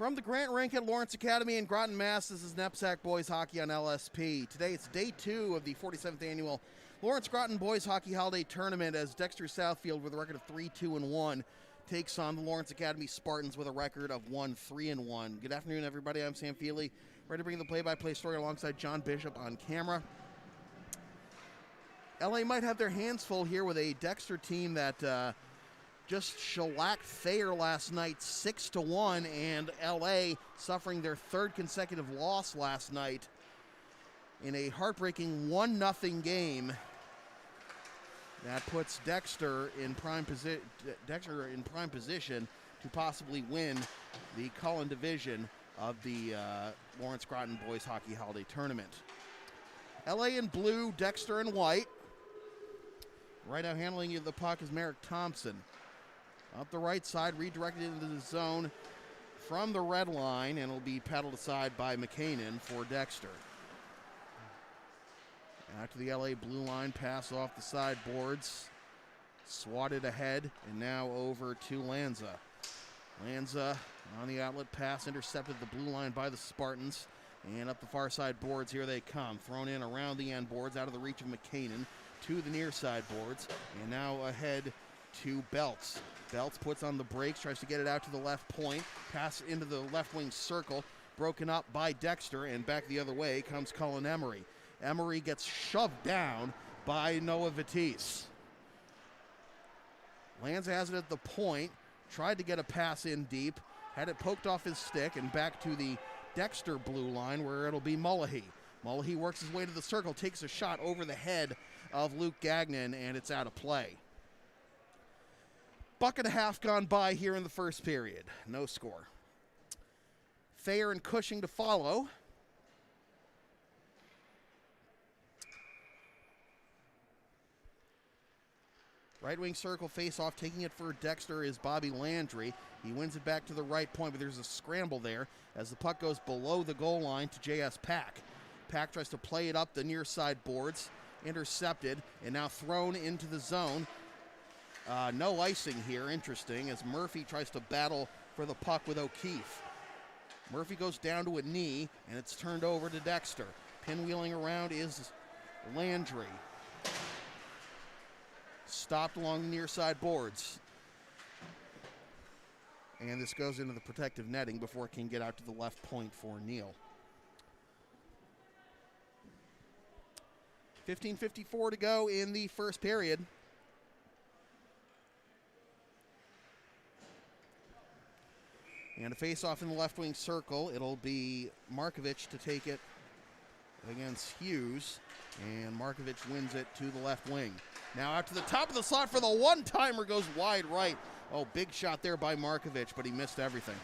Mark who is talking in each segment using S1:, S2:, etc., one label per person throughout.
S1: From the Grant Rink at Lawrence Academy in Groton, Mass., this is NEPSAC Boys Hockey on LSP. Today it's day 2 of the 47th annual Lawrence Groton Boys Hockey Holiday Tournament as Dexter Southfield with a record of 3-2-1 takes on the Lawrence Academy Spartans with a record of 1-3-1. Good afternoon, everybody. I'm Sam Feely, ready to bring the play-by-play story alongside John Bishop on camera. LA might have their hands full here with a Dexter team that just shellacked Thayer last night 6-1, and LA suffering their third consecutive loss last night in a heartbreaking 1-0 game that puts Dexter in prime position to possibly win the Cullen division of the Lawrence Groton Boys Hockey Holiday Tournament. LA in blue, Dexter in white. Right now handling the puck is Merrick Thompson. Up the right side, redirected into the zone from the red line, and will be paddled aside by McKinnon for Dexter. After the LA blue line, pass off the sideboards, swatted ahead, and now over to Lanza. Lanza on the outlet pass, intercepted the blue line by the Spartans, and up the far side boards, here they come. Thrown in around the end boards, out of the reach of McKinnon, to the near side boards, and now ahead to Belts. Belts puts on the brakes, tries to get it out to the left point, pass into the left wing circle, broken up by Dexter, and back the other way comes Cullen Emery. Emery gets shoved down by Noah Vitisse. Lanza has it at the point, tried to get a pass in deep, had it poked off his stick, and back to the Dexter blue line where it'll be Mullahy. Mullahy works his way to the circle, takes a shot over the head of Luke Gagnon, and it's out of play. Buck and a half gone by here in the first period. No score. Thayer and Cushing to follow. Right wing circle face-off, taking it for Dexter is Bobby Landry. He wins it back to the right point, but there's a scramble there as the puck goes below the goal line to J.S. Pack. Pack tries to play it up the near side boards, intercepted, and now thrown into the zone. No icing here, interesting, as Murphy tries to battle for the puck with O'Keefe. Murphy goes down to a knee, and it's turned over to Dexter. Pinwheeling around is Landry. Stopped along the near side boards. And this goes into the protective netting before it can get out to the left point for Neal. 15:54 to go in the first period. And a face-off in the left wing circle. It'll be Markovic to take it against Hughes. And Markovic wins it to the left wing. Now out to the top of the slot for the one-timer, goes wide right. Oh, big shot there by Markovic, but he missed everything.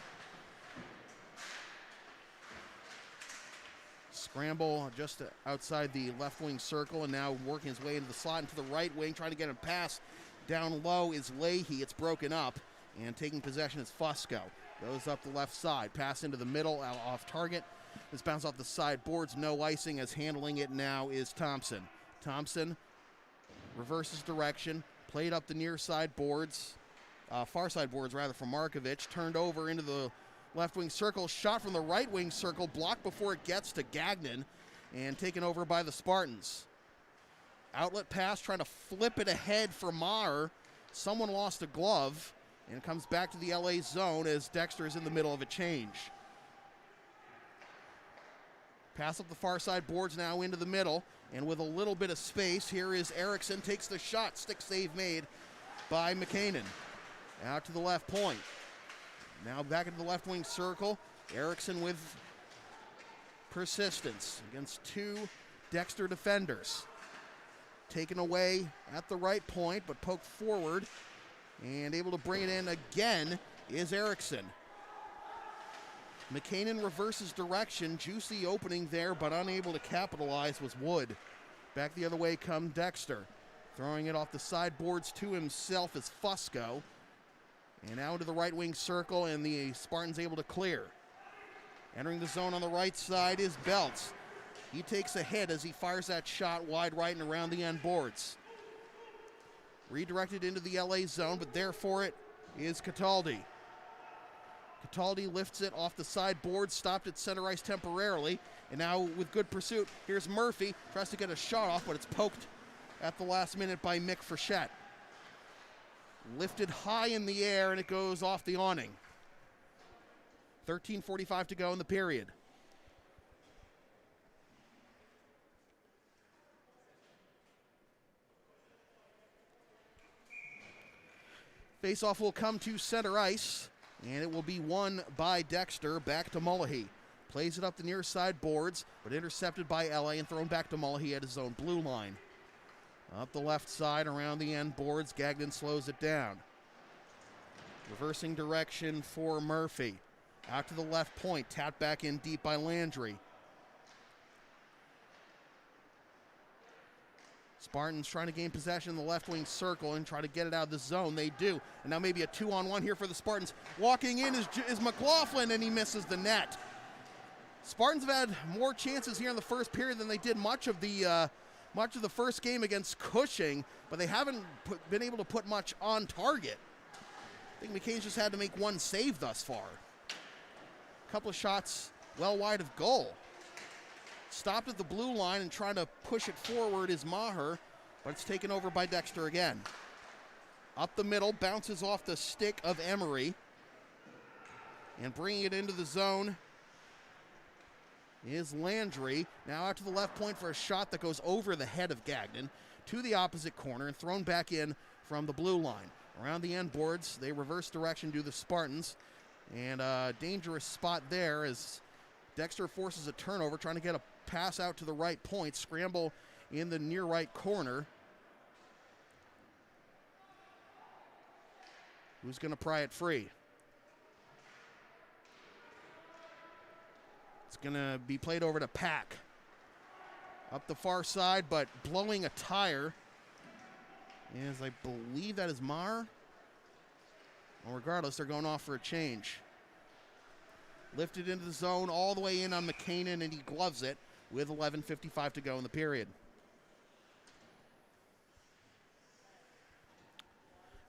S1: Scramble just outside the left wing circle, and now working his way into the slot into the right wing, trying to get a pass. Down low is Leahy. It's broken up, and taking possession is Fusco. Goes up the left side, pass into the middle, off target. This bounce off the side boards, no icing, as handling it now is Thompson. Thompson reverses direction, played up the near side boards, far side boards rather, from Markovic, turned over into the left wing circle, shot from the right wing circle, blocked before it gets to Gagnon, and taken over by the Spartans. Outlet pass, trying to flip it ahead for Maher. Someone lost a glove, and it comes back to the LA zone as Dexter is in the middle of a change. Pass up the far side boards now into the middle, and with a little bit of space, here is Erickson, takes the shot, stick save made by McKinnon. Out to the left point. Now back into the left wing circle. Erickson with persistence against two Dexter defenders. Taken away at the right point, but poked forward, and able to bring it in again is Erickson. McKinnon reverses direction. Juicy opening there, but unable to capitalize was Wood. Back the other way come Dexter. Throwing it off the sideboards to himself is Fusco. And now into the right wing circle, and the Spartans able to clear. Entering the zone on the right side is Belts. He takes a hit as he fires that shot wide right and around the end boards. Redirected into the LA zone, but there for it is Cataldi. Cataldi lifts it off the sideboard, stopped at center ice temporarily, and now with good pursuit, here's Murphy, tries to get a shot off, but it's poked at the last minute by Mick Frechette. Lifted high in the air, and it goes off the awning. 13:45 to go in the period. Faceoff will come to center ice, and it will be won by Dexter. Back to Mullahy. Plays it up the near side boards, but intercepted by LA and thrown back to Mullahy at his own blue line. Up the left side, around the end boards, Gagnon slows it down. Reversing direction for Murphy. Out to the left point, tapped back in deep by Landry. Spartans trying to gain possession in the left wing circle and try to get it out of the zone. They do. And now maybe a 2-on-1 here for the Spartans. Walking in is McLaughlin, and he misses the net. Spartans have had more chances here in the first period than they did much of the first game against Cushing, but they haven't been able to put much on target. I think McCain's just had to make one save thus far. A couple of shots well wide of goal. Stopped at the blue line and trying to push it forward is Maher, but it's taken over by Dexter again. Up the middle, bounces off the stick of Emery. And bringing it into the zone is Landry. Now out to the left point for a shot that goes over the head of Gagnon to the opposite corner and thrown back in from the blue line. Around the end boards, they reverse direction to the Spartans. And a dangerous spot there as Dexter forces a turnover, trying to get a pass out to the right point. Scramble in the near right corner. Who's going to pry it free? It's going to be played over to Pack. Up the far side, but blowing a tire is, I believe that is Maher. Well, regardless, they're going off for a change. Lifted into the zone all the way in on McCain, and he gloves it with 11:55 to go in the period.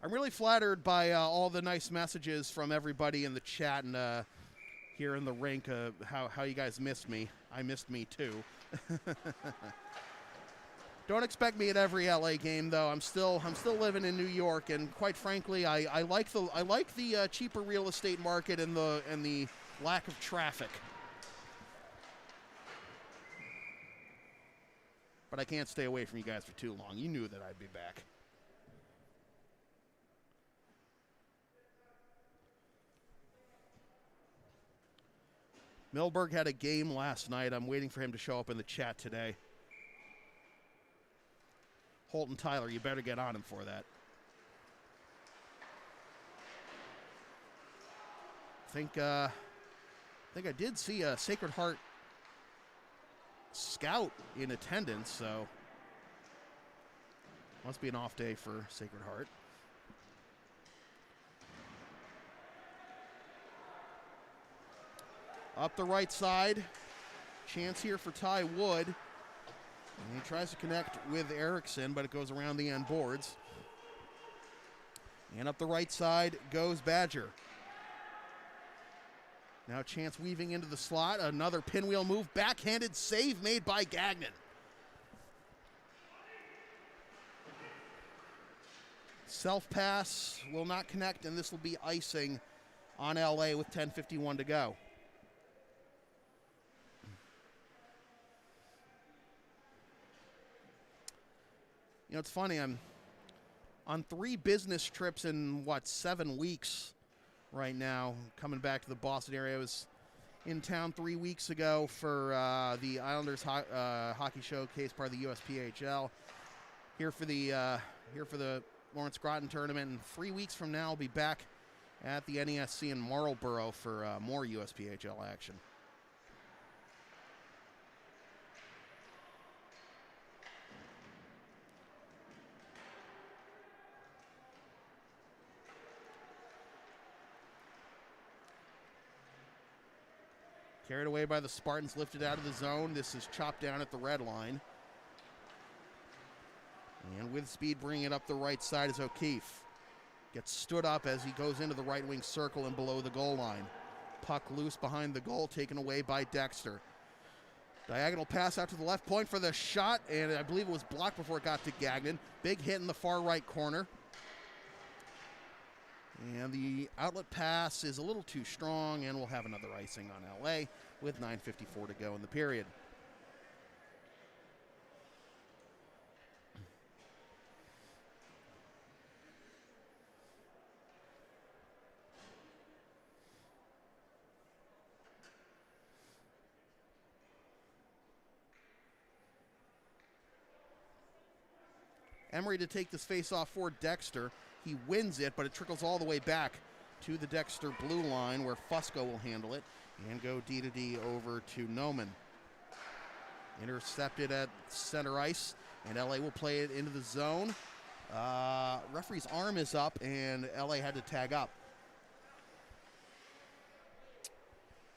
S1: I'm really flattered by all the nice messages from everybody in the chat and here in the rink, how you guys missed me. I missed me too. Don't expect me at every LA game, though. I'm still living in New York, and quite frankly, I like the cheaper real estate market and the lack of traffic. But I can't stay away from you guys for too long. You knew that I'd be back. Milberg had a game last night. I'm waiting for him to show up in the chat today. Holton Tyler, you better get on him for that. I think I did see a Sacred Heart scout in attendance, so must be an off day for Sacred Heart. Up the right side, chance here for Ty Wood. And he tries to connect with Erickson, but it goes around the end boards. And up the right side goes Badger. Now Chance weaving into the slot. Another pinwheel move. Backhanded save made by Gagnon. Self-pass will not connect, and this will be icing on LA with 10:51 to go. You know, it's funny, I'm on 3 business trips in, 7 weeks right now, coming back to the Boston area. I was in town 3 weeks ago for the Islanders hockey showcase, part of the USPHL. Here for the Lawrence Groton tournament, and 3 weeks from now I'll be back at the NESC in Marlborough for more USPHL action. Carried away by the Spartans, lifted out of the zone. This is chopped down at the red line. And with speed, bringing it up the right side is O'Keefe. Gets stood up as he goes into the right wing circle and below the goal line. Puck loose behind the goal, taken away by Dexter. Diagonal pass out to the left point for the shot, and I believe it was blocked before it got to Gagnon. Big hit in the far right corner. And the outlet pass is a little too strong, and we'll have another icing on LA with 9:54 to go in the period. Emery to take this face-off for Dexter. He wins it, but it trickles all the way back to the Dexter blue line where Fusco will handle it and go D-to-D over to Noman. Intercepted at center ice, and LA will play it into the zone. Referee's arm is up, and LA had to tag up.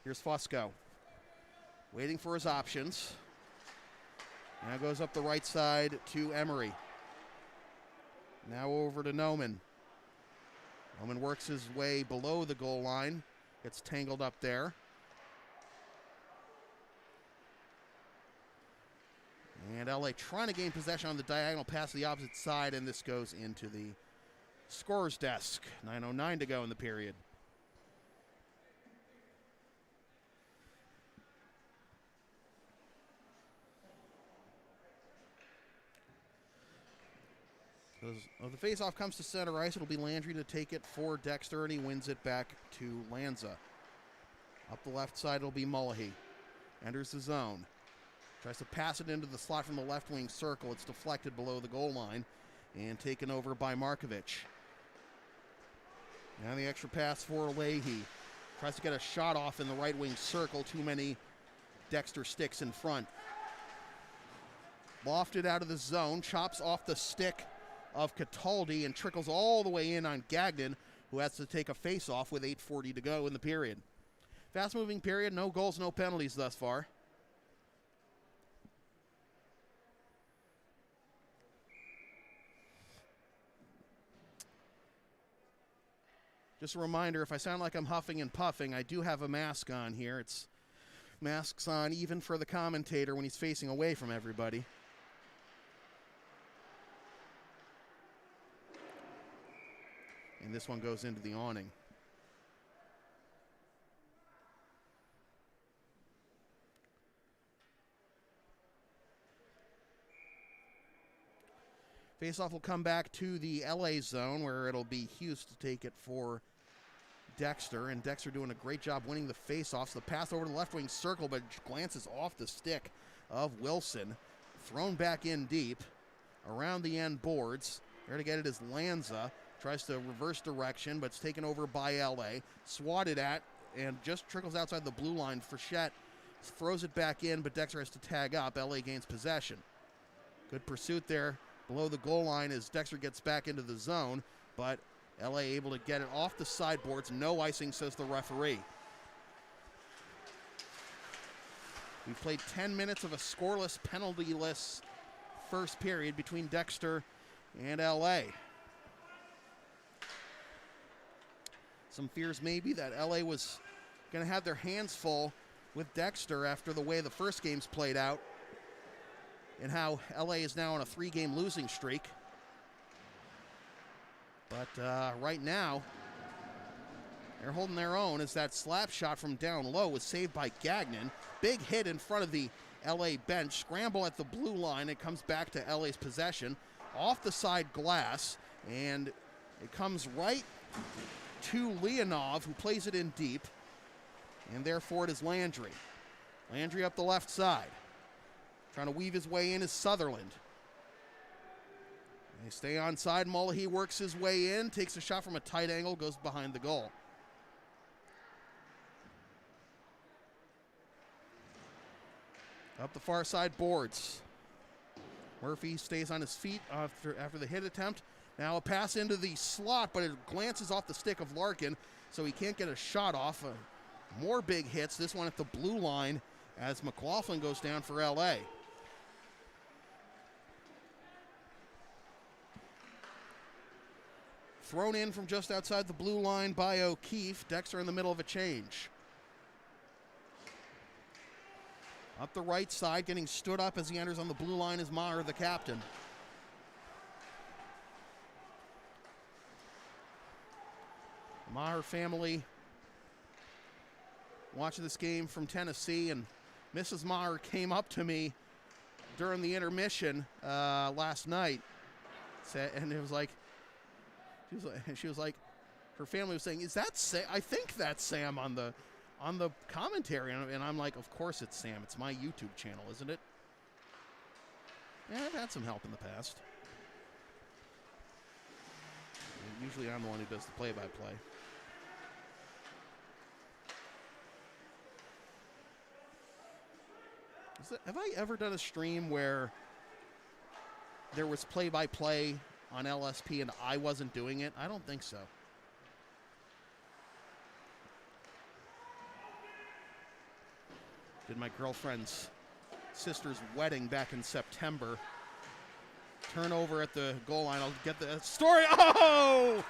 S1: Here's Fusco, waiting for his options. Now goes up the right side to Emery. Now over to Noman. Noman works his way below the goal line. Gets tangled up there. And LA trying to gain possession on the diagonal pass to the opposite side, and this goes into the scorer's desk. 9:09 to go in the period. The face-off comes to center ice. It'll be Landry to take it for Dexter, and he wins it back to Lanza. Up the left side, it'll be Mullahy. Enters the zone. Tries to pass it into the slot from the left wing circle. It's deflected below the goal line and taken over by Markovic. Now the extra pass for Leahy. Tries to get a shot off in the right wing circle. Too many Dexter sticks in front. Lofted out of the zone. Chops off the stick of Cataldi and trickles all the way in on Gagnon, who has to take a face-off with 8:40 to go in the period. Fast-moving period, no goals, no penalties thus far. Just a reminder, if I sound like I'm huffing and puffing, I do have a mask on here. It's masks on even for the commentator when he's facing away from everybody. And this one goes into the awning. Faceoff will come back to the LA zone where it'll be Hughes to take it for Dexter. And Dexter doing a great job winning the faceoffs. The pass over to the left wing circle, but glances off the stick of Wilson. Thrown back in deep around the end boards. There to get it is Lanza. Tries to reverse direction, but it's taken over by LA. Swatted at, and just trickles outside the blue line. Frechette throws it back in, but Dexter has to tag up. LA gains possession. Good pursuit there below the goal line as Dexter gets back into the zone, but LA able to get it off the sideboards. No icing, says the referee. We've played 10 minutes of a scoreless, penalty-less first period between Dexter and LA. Some fears maybe that LA was going to have their hands full with Dexter after the way the first game's played out and how LA is now on a 3-game losing streak. But right now, they're holding their own as that slap shot from down low was saved by Gagnon. Big hit in front of the LA bench. Scramble at the blue line. It comes back to LA's possession. Off the side glass, and it comes right to Leonov, who plays it in deep, and therefore it is Landry. Landry up the left side. Trying to weave his way in is Sutherland. They stay onside. Mullahy works his way in, takes a shot from a tight angle, goes behind the goal. Up the far side boards. Murphy stays on his feet after the hit attempt. Now a pass into the slot, but it glances off the stick of Larkin, so he can't get a shot off. More big hits, this one at the blue line as McLaughlin goes down for LA. Thrown in from just outside the blue line by O'Keefe. Dexter in the middle of a change. Up the right side, getting stood up as he enters on the blue line is Maher, the captain. The Maher family watching this game from Tennessee, and Mrs. Maher came up to me during the intermission last night, and it was like, she was like, her family was saying, "Is that Sam? I think that's Sam on the commentary," and I'm like, "Of course it's Sam. It's my YouTube channel, isn't it?" Yeah, I've had some help in the past. Usually I'm the one who does the play-by-play. Have I ever done a stream where there was play-by-play on LSP and I wasn't doing it? I don't think so. Did my girlfriend's sister's wedding back in September. Turnover at the goal line. I'll get the story. Oh!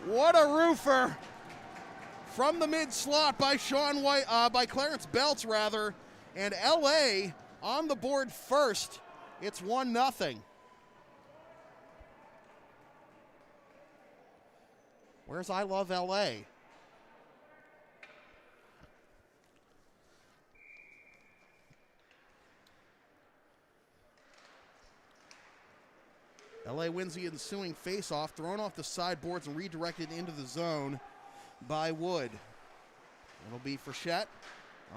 S1: What a roofer! From the mid-slot by Sean White, by Clarence Belts, rather. And LA on the board first. It's 1-0. Where's I Love LA? LA wins the ensuing face-off, thrown off the sideboards and redirected into the zone by Wood. It'll be Frechette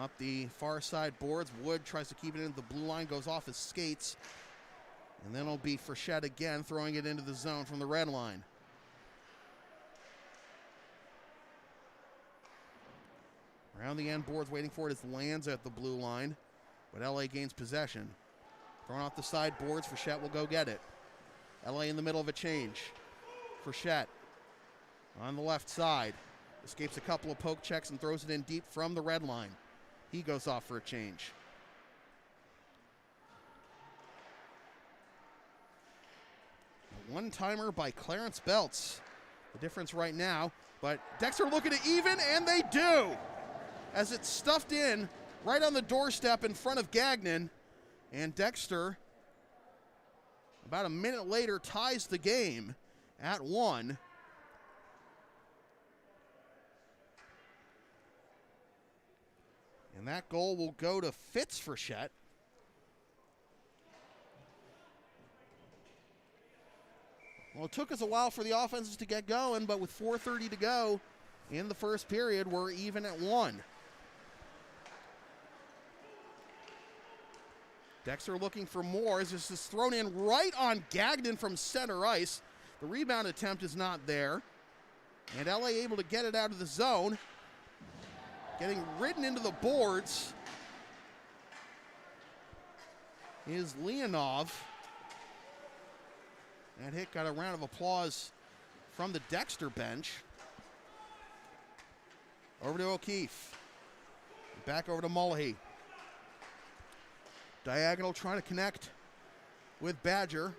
S1: up the far side boards. Wood tries to keep it into the blue line, goes off his skates. And then it'll be Frechette again, throwing it into the zone from the red line. Around the end boards, waiting for it is Lanza at the blue line. But LA gains possession. Thrown off the side boards, Frechette will go get it. LA in the middle of a change. Frechette on the left side. Escapes a couple of poke checks and throws it in deep from the red line. He goes off for a change. A one-timer by Clarence Belts. The difference right now, but Dexter looking to even, and they do! As it's stuffed in right on the doorstep in front of Gagnon, and Dexter, about a minute later, ties the game at 1. And that goal will go to Fitz Frechette. Well, it took us a while for the offenses to get going, but with 4:30 to go in the first period, we're even at 1. Dexter looking for more as this is thrown in right on Gagnon from center ice. The rebound attempt is not there. And LA able to get it out of the zone. Getting ridden into the boards is Leonov. That hit got a round of applause from the Dexter bench. Over to O'Keefe. Back over to Mullahy. Diagonal trying to connect with Badger.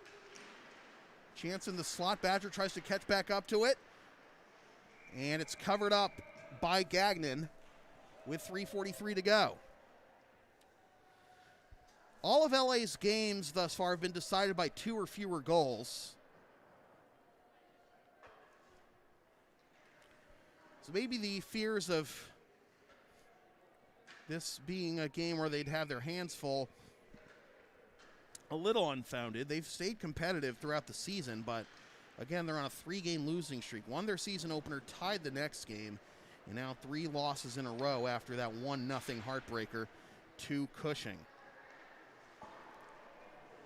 S1: Chance in the slot. Badger tries to catch back up to it. And it's covered up by Gagnon with 3:43 to go. All of LA's games thus far have been decided by 2 or fewer goals. So maybe the fears of this being a game where they'd have their hands full, a little unfounded. They've stayed competitive throughout the season, but again, they're on a 3-game losing streak. Won their season opener, tied the next game, and now 3 losses in a row after that 1-0 heartbreaker to Cushing.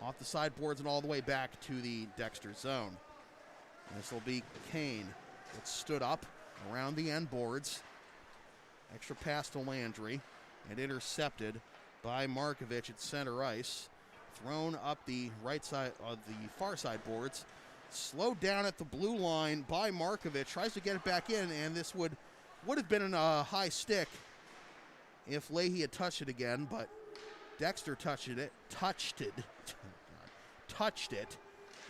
S1: Off the sideboards and all the way back to the Dexter zone. And this will be Kane. It's stood up around the end boards. Extra pass to Landry and intercepted by Markovic at center ice. Thrown up the right side of the far side boards. Slowed down at the blue line by Markovic. Tries to get it back in, and this would have been a high stick if Leahy had touched it again, but Dexter touched it,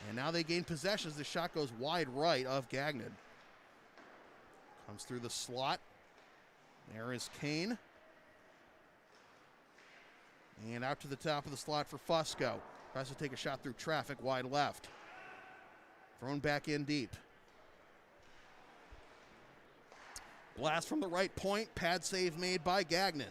S1: and now they gain possession as the shot goes wide right of Gagnon. Comes through the slot. There is Kane. And out to the top of the slot for Fusco. Tries to take a shot through traffic, wide left. Thrown back in deep. Blast from the right point. Pad save made by Gagnon.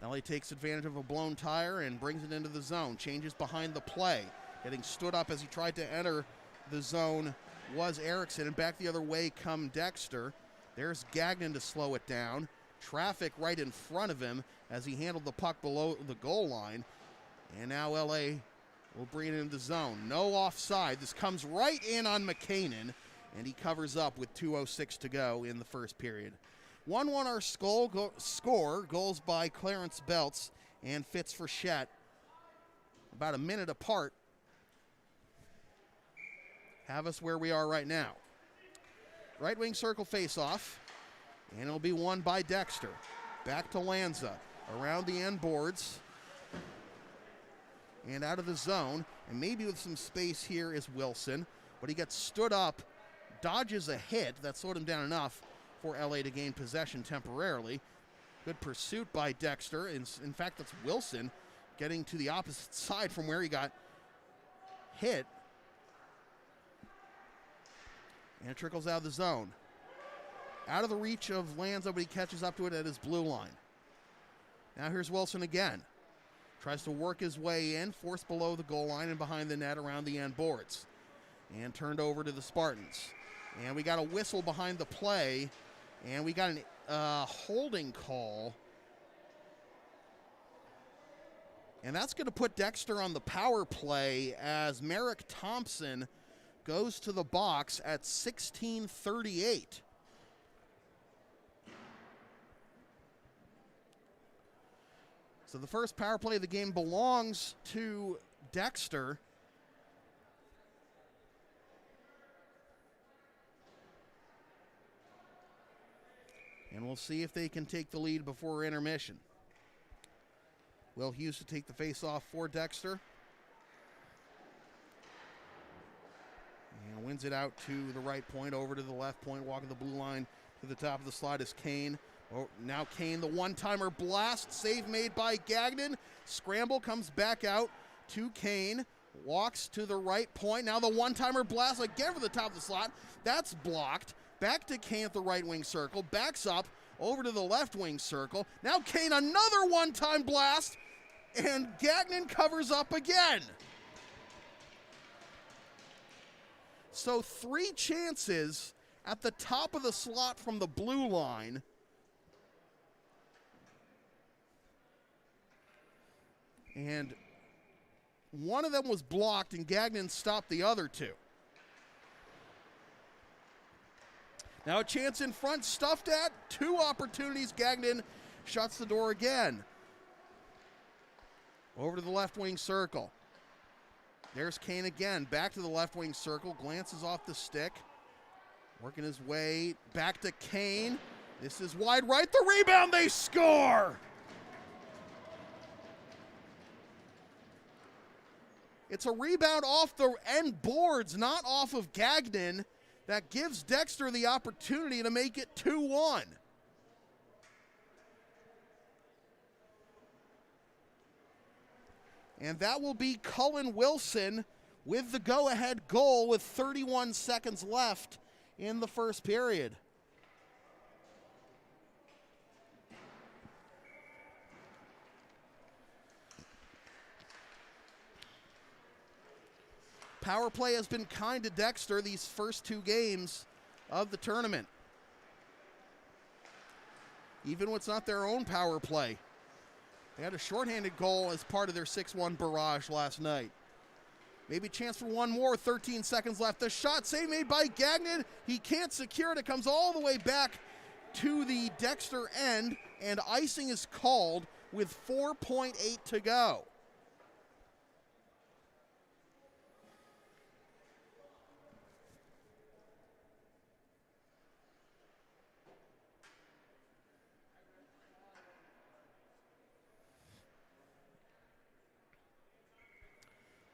S1: LA takes advantage of a blown tire and brings it into the zone. Changes behind the play. Getting stood up as he tried to enter the zone was Erickson, and back the other way come Dexter. There's Gagnon to slow it down. Traffic right in front of him as he handled the puck below the goal line. And now LA will bring it into the zone. No offside. This comes right in on McCannon, and he covers up with 2:06 to go in the first period. 1-1 our score. Goals by Clarence Belts and Fitz Frechette. About a minute apart. Have us where we are right now. Right wing circle face-off, and it'll be won by Dexter. Back to Lanza, around the end boards, and out of the zone, and maybe with some space here is Wilson, but he gets stood up, dodges a hit that slowed him down enough for LA to gain possession temporarily. Good pursuit by Dexter. In fact, that's Wilson getting to the opposite side from where he got hit. And it trickles out of the zone. Out of the reach of Lanza, but he catches up to it at his blue line. Now here's Wilson again. Tries to work his way in, forced below the goal line and behind the net around the end boards. And turned over to the Spartans. And we got a whistle behind the play. And we got a holding call. And that's going to put Dexter on the power play as Merrick Thompson goes to the box at 16:38. So the first power play of the game belongs to Dexter. And we'll see if they can take the lead before intermission. Will Hughes to take the face-off for Dexter. And wins it out to the right point, over to the left point, walking the blue line to the top of the slot is Kane. Oh, now Kane, the one-timer blast, save made by Gagnon. Scramble comes back out to Kane, walks to the right point. Now the one-timer blast again for the top of the slot. That's blocked. Back to Kane at the right wing circle, backs up over to the left wing circle. Now Kane, another one-time blast, and Gagnon covers up again. So 3 chances at the top of the slot from the blue line. And one of them was blocked, and Gagnon stopped the other 2. Now a chance in front, stuffed at, 2 opportunities. Gagnon shuts the door again. Over to the left wing circle. There's Kane again, back to the left wing circle, glances off the stick. Working his way back to Kane. This is wide right, the rebound, they score! It's a rebound off the end boards, not off of Gagnon. That gives Dexter the opportunity to make it 2-1. And that will be Cullen Wilson with the go-ahead goal with 31 seconds left in the first period. Power play has been kind to Dexter these first 2 games of the tournament. Even when it's not their own power play. They had a shorthanded goal as part of their 6-1 barrage last night. Maybe a chance for one more, 13 seconds left. The shot save made by Gagnon. He can't secure it. It comes all the way back to the Dexter end, and icing is called with 4.8 to go.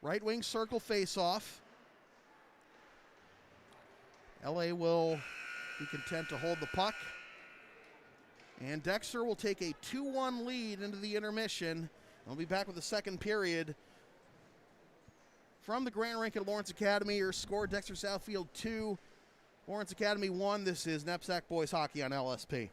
S1: Right wing circle face-off. LA will be content to hold the puck. And Dexter will take a 2-1 lead into the intermission. We'll be back with the second period. From the Grand Rink at Lawrence Academy, your score, Dexter Southfield 2, Lawrence Academy 1. This is NEPSAC Boys Hockey on LSP.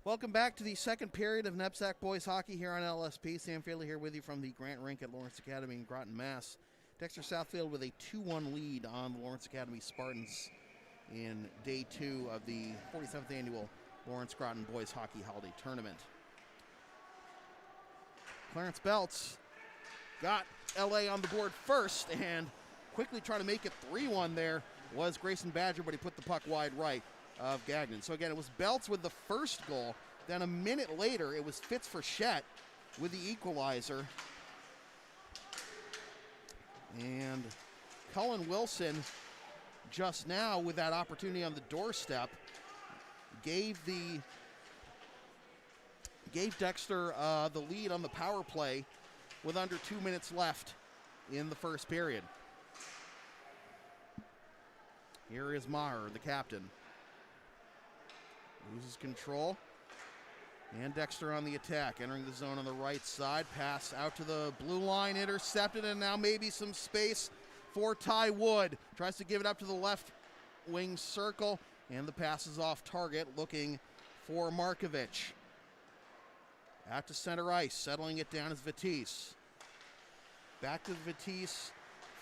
S1: Welcome back to the second period of NEPSAC boys hockey here on LSP. Sam Fairley here with you from the Grant Rink at Lawrence Academy in Groton, Mass. Dexter Southfield with a 2-1 lead on the Lawrence Academy Spartans in day 2 of the 47th annual Lawrence Groton Boys Hockey Holiday Tournament. Clarence Belts got LA on the board first and quickly trying to make it 3-1 there was Grayson Badger, but he put the puck wide right of Gagnon. So again, it was Belts with the first goal. Then a minute later, it was Fitzfrechette with the equalizer. And Cullen Wilson just now with that opportunity on the doorstep gave Dexter the lead on the power play with under 2 minutes left in the first period. Here is Maher, the captain. Loses control. And Dexter on the attack, entering the zone on the right side. Pass out to the blue line, intercepted, and now maybe some space for Ty Wood. Tries to give it up to the left wing circle, and the pass is off target, looking for Markovic. Out to center ice, settling it down is Vitisse. Back to Vitisse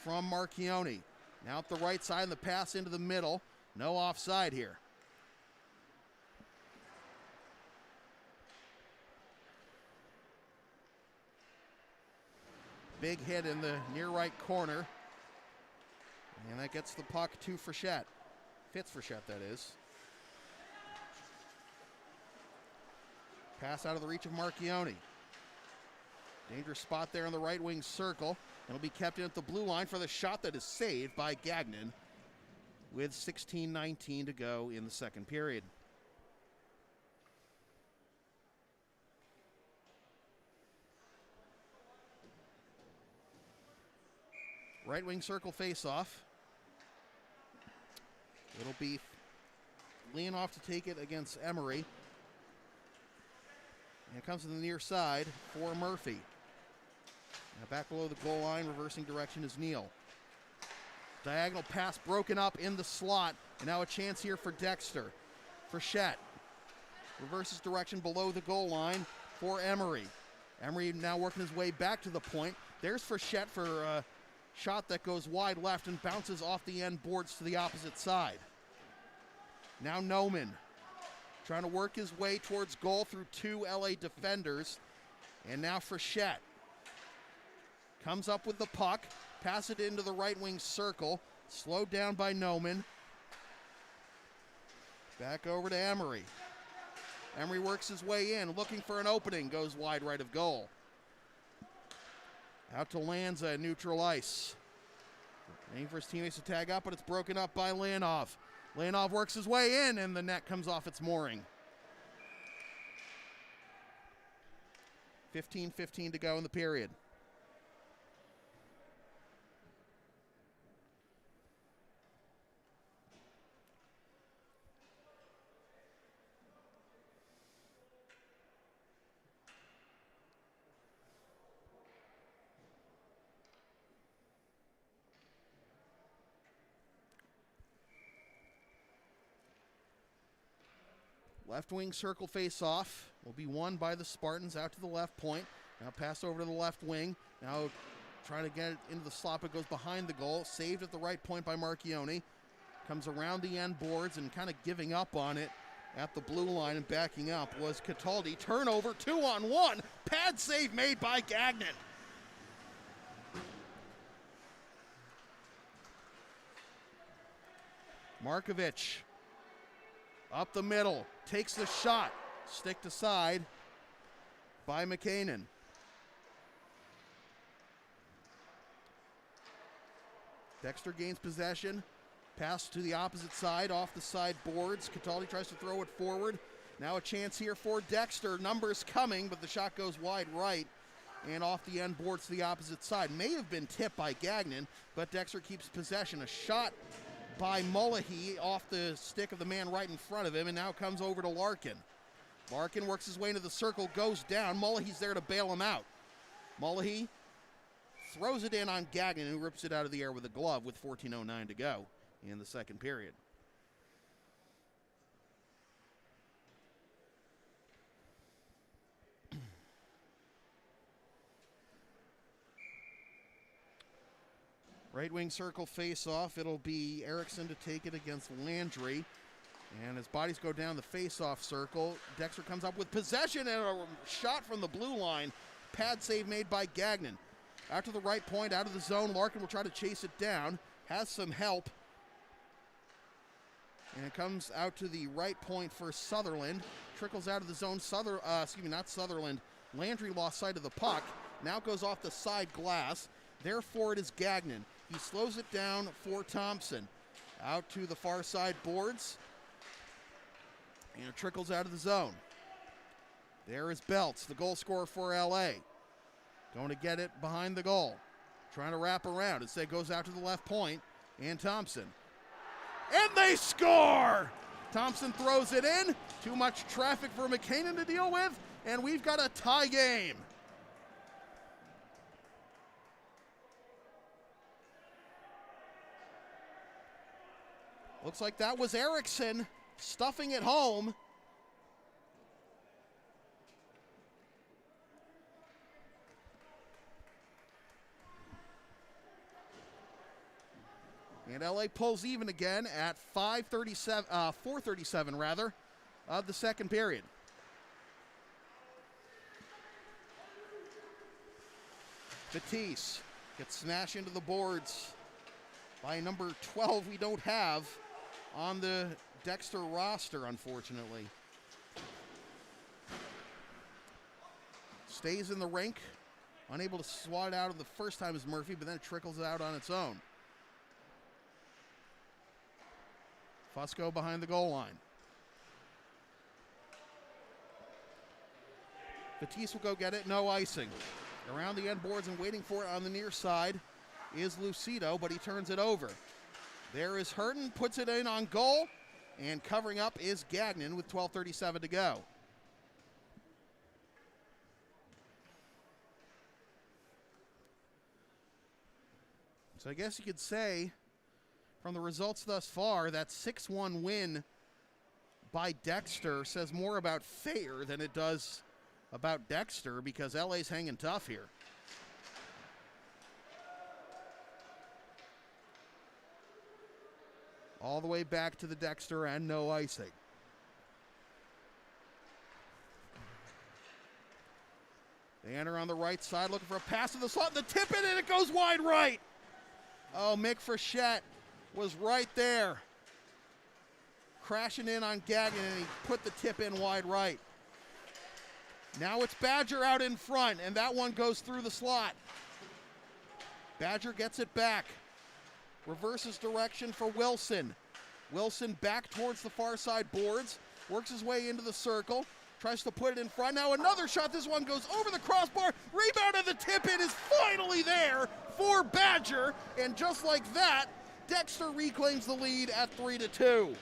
S1: from Marchione. Now at the right side, and the pass into the middle. No offside here. Big hit in the near right corner. And that gets the puck to Frechette. Fitzfrechette, that is. Pass out of the reach of Marchione. Dangerous spot there in the right wing circle. It'll be kept in at the blue line for the shot that is saved by Gagnon with 16:19 to go in the second period. Right wing circle face-off. It'll be Leonoff to take it against Emery. And it comes to the near side for Murphy. Now back below the goal line, reversing direction is Neal. Diagonal pass broken up in the slot. And now a chance here for Dexter. Frechette reverses direction below the goal line for Emery. Emery now working his way back to the point. There's Frechette for a shot that goes wide left and bounces off the end boards to the opposite side. Now Noman trying to work his way towards goal through 2 LA defenders. And now Frechette comes up with the puck, pass it into the right wing circle, slowed down by Noman. Back over to Emery. Emery works his way in, looking for an opening, goes wide right of goal. Out to Lanza, neutral ice. Waiting for his teammates to tag up, but it's broken up by Leonov. Leonov works his way in, and the net comes off its mooring. 15:15 to go in the period. Left wing circle face-off will be won by the Spartans out to the left point. Now pass over to the left wing. Now trying to get it into the slot, but goes behind the goal. Saved at the right point by Marchione. Comes around the end boards and kind of giving up on it at the blue line and backing up was Cataldi. Turnover, 2-on-1. Pad save made by Gagnon. Markovic up the middle, takes the shot, sticked aside by McKinnon. Dexter gains possession, pass to the opposite side, off the side boards. Cataldi tries to throw it forward. Now a chance here for Dexter. Numbers coming, but the shot goes wide right and off the end boards to the opposite side. May have been tipped by Gagnon, but Dexter keeps possession. A shot by Mullahy off the stick of the man right in front of him, and now comes over to Larkin. Larkin works his way into the circle, goes down. Mullahy's there to bail him out. Mullahy throws it in on Gagnon, who rips it out of the air with a glove with 14:09 to go in the second period. Right wing circle face-off. It'll be Erickson to take it against Landry. And as bodies go down the face-off circle, Dexter comes up with possession and a shot from the blue line. Pad save made by Gagnon. Out to the right point, out of the zone. Larkin will try to chase it down. Has some help. And it comes out to the right point for Sutherland. Trickles out of the zone. Not Sutherland. Landry lost sight of the puck. Now goes off the side glass. Therefore, it is Gagnon. He slows it down for Thompson. Out to the far side boards. And it trickles out of the zone. There is Belts, the goal scorer for LA. Going to get it behind the goal. Trying to wrap around. Instead goes out to the left point. And Thompson. And they score! Thompson throws it in. Too much traffic for McKinnon to deal with. And we've got a tie game. Looks like that was Erickson stuffing it home. And LA pulls even again at 4:37 rather, of the second period. Batiste gets smashed into the boards by number 12 we don't have on the Dexter roster, unfortunately. Stays in the rink, unable to swat it out of the first time as Murphy, but then it trickles out on its own. Fusco behind the goal line. Batiste will go get it, no icing. Around the end boards and waiting for it on the near side is Lucido, but he turns it over. There is Hurton, puts it in on goal, and covering up is Gagnon with 12:37 to go. So I guess you could say, from the results thus far, that 6-1 win by Dexter says more about Thayer than it does about Dexter, because LA's hanging tough here. All the way back to the Dexter and no icing. They enter on the right side looking for a pass to the slot. The tip in and it goes wide right. Oh, Mick Frechette was right there. Crashing in on Gagnon, and he put the tip in wide right. Now it's Badger out in front, and that one goes through the slot. Badger gets it back. Reverses direction for Wilson. Wilson back towards the far side boards. Works his way into the circle. Tries to put it in front. Now another shot. This one goes over the crossbar. Rebound, and the tip-in is finally there for Badger. And just like that, Dexter reclaims the lead at 3-2.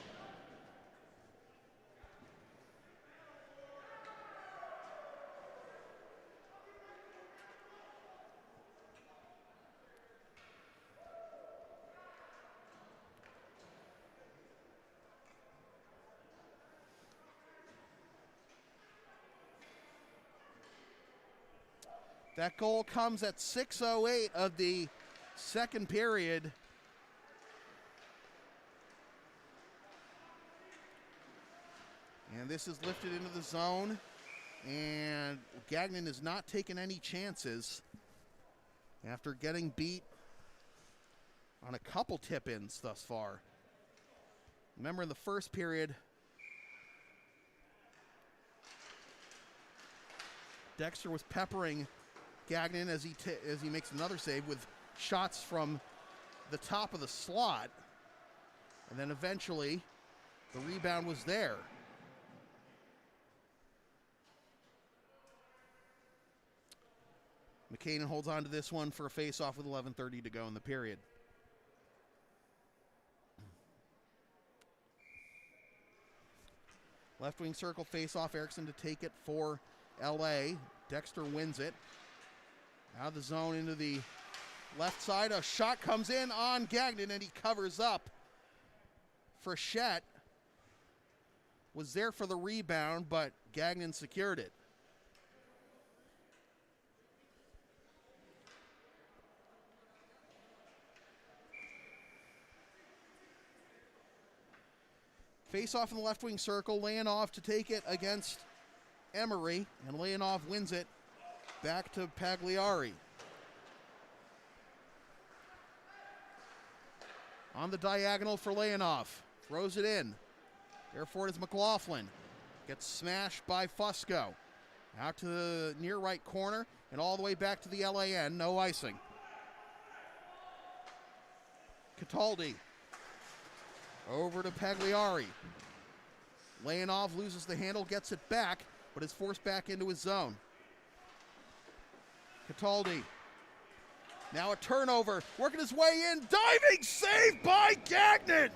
S1: That goal comes at 6:08 of the second period. And this is lifted into the zone. And Gagnon has not taken any chances after getting beat on a couple tip-ins thus far. Remember in the first period, Dexter was peppering Gagnon as he makes another save with shots from the top of the slot. And then eventually, the rebound was there. McKinnon holds on to this one for a face-off with 11:30 to go in the period. Left wing circle face-off, Erickson to take it for LA. Dexter wins it. Out of the zone into the left side. A shot comes in on Gagnon, and he covers up. Frechette was there for the rebound, but Gagnon secured it. Face off in the left wing circle. Leonov to take it against Emery, and Leonov wins it back to Pagliari. On the diagonal for Leonov. Throws it in. Therefore it is McLaughlin. Gets smashed by Fusco. Out to the near right corner and all the way back to the LAN. No icing. Cataldi. Over to Pagliari. Leonov loses the handle, gets it back, but is forced back into his zone. Cataldi. Now a turnover, working his way in, diving save by Gagnon!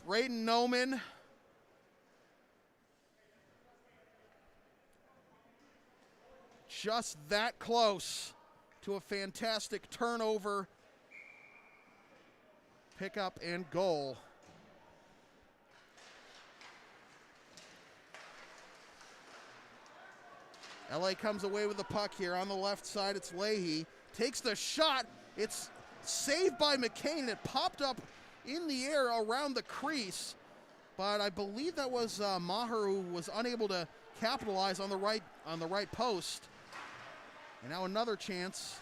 S1: Braden Noman. Just that close to a fantastic turnover, pickup, and goal. LA comes away with the puck here. On the left side, it's Leahy. Takes the shot. It's saved by McCain. It popped up in the air around the crease, but I believe that was Maher who was unable to capitalize on the right post. And now another chance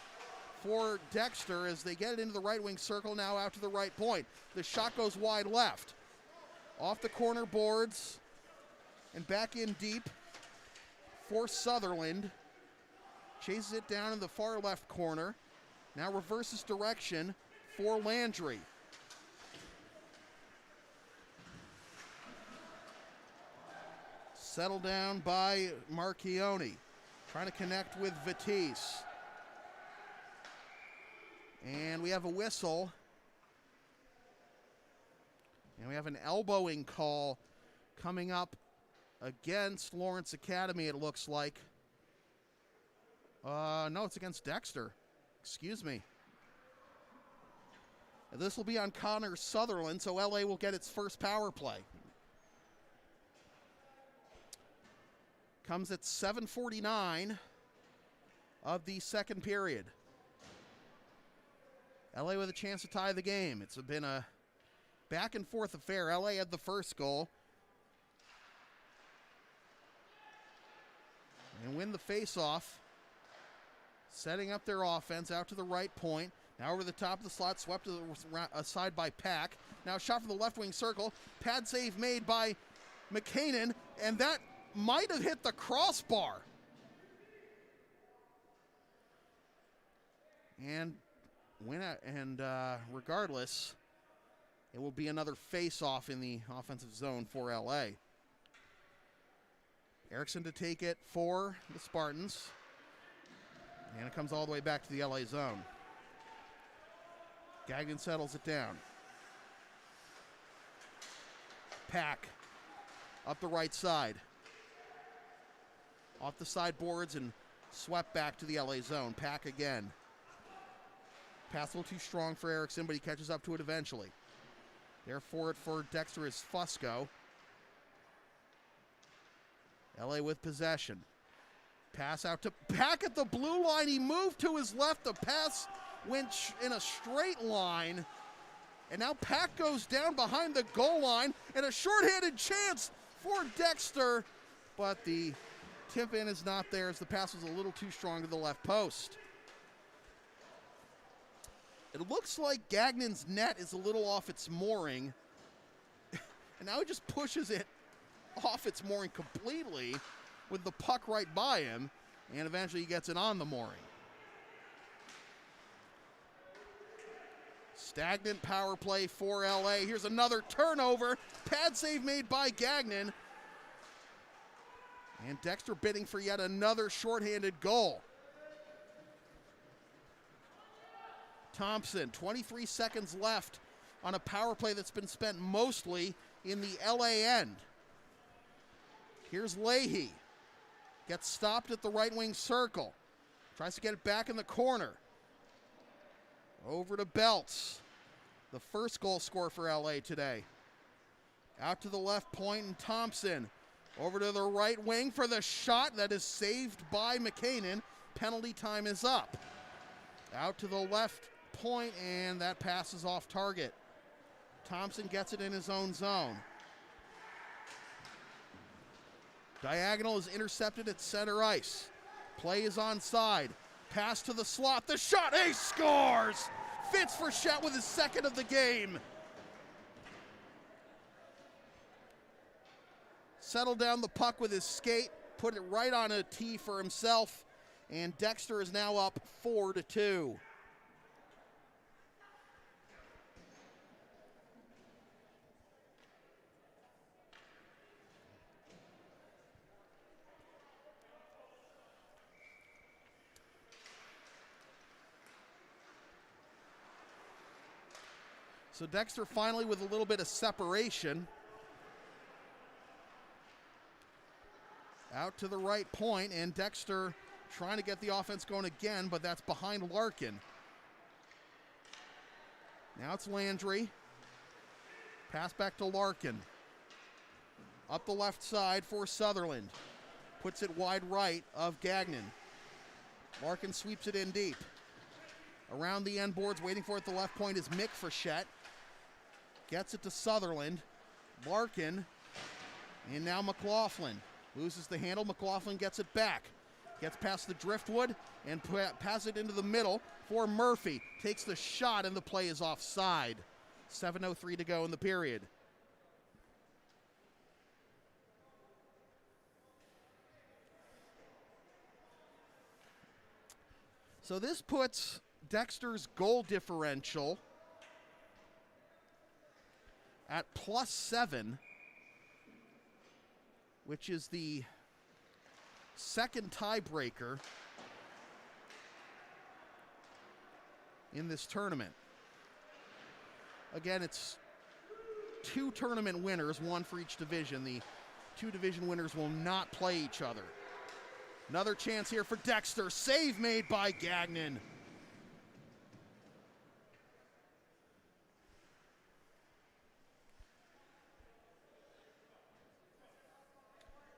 S1: for Dexter as they get it into the right wing circle, now out to the right point. The shot goes wide left. Off the corner boards and back in deep for Sutherland. Chases it down in the far left corner. Now reverses direction for Landry. Settled down by Marchione. Trying to connect with Vitesse. And we have a whistle. And we have an elbowing call coming up against Lawrence Academy, it looks like. No, it's against Dexter. Excuse me. This will be on Connor Sutherland, so LA will get its first power play. Comes at 7:49 of the second period. LA with a chance to tie the game. It's been a back and forth affair. LA had the first goal and win the face-off. Setting up their offense out to the right point. Now over the top of the slot, swept to the aside by Pack. Now shot from the left wing circle. Pad save made by McCain, and that might have hit the crossbar. And regardless, it will be another face-off in the offensive zone for LA. Erickson to take it for the Spartans. And it comes all the way back to the LA zone. Gagnon settles it down. Pack up the right side. Off the sideboards and swept back to the LA zone. Pack again. Pass a little too strong for Erickson, but he catches up to it eventually. Therefore, for Dexter is Fusco. LA with possession. Pass out to Pack at the blue line. He moved to his left. The pass went in a straight line. And now Pack goes down behind the goal line. And a shorthanded chance for Dexter. But the tip in is not there as the pass was a little too strong to the left post. It looks like Gagnon's net is a little off its mooring. And now he just pushes it off its mooring completely with the puck right by him. And eventually he gets it on the mooring. Stagnant power play for LA. Here's another turnover. Pad save made by Gagnon. And Dexter bidding for yet another shorthanded goal. Thompson, 23 seconds left on a power play that's been spent mostly in the LA end. Here's Leahy. Gets stopped at the right wing circle. Tries to get it back in the corner. Over to Belts. The first goal scorer for LA today. Out to the left point, and Thompson. Over to the right wing for the shot that is saved by McCain. Penalty time is up. Out to the left point, and that pass is off target. Thompson gets it in his own zone. Diagonal is intercepted at center ice. Play is onside. Pass to the slot. The shot. He scores! Fitz Frechette with his second of the game. Settled down the puck with his skate. Put it right on a tee for himself. And Dexter is now up 4-2. So Dexter finally with a little bit of separation. Out to the right point, and Dexter trying to get the offense going again, but that's behind Larkin. Now it's Landry. Pass back to Larkin. Up the left side for Sutherland. Puts it wide right of Gagnon. Larkin sweeps it in deep. Around the end boards, waiting for it at the left point is Mick Frechette. Gets it to Sutherland. Larkin. And now McLaughlin. Loses the handle. McLaughlin gets it back. Gets past the driftwood and passes it into the middle for Murphy. Takes the shot and the play is offside. 7:03 to go in the period. So this puts Dexter's goal differential at +7, which is the second tiebreaker in this tournament. Again, it's 2 tournament winners, 1 for each division. The 2 division winners will not play each other. Another chance here for Dexter. Save made by Gagnon.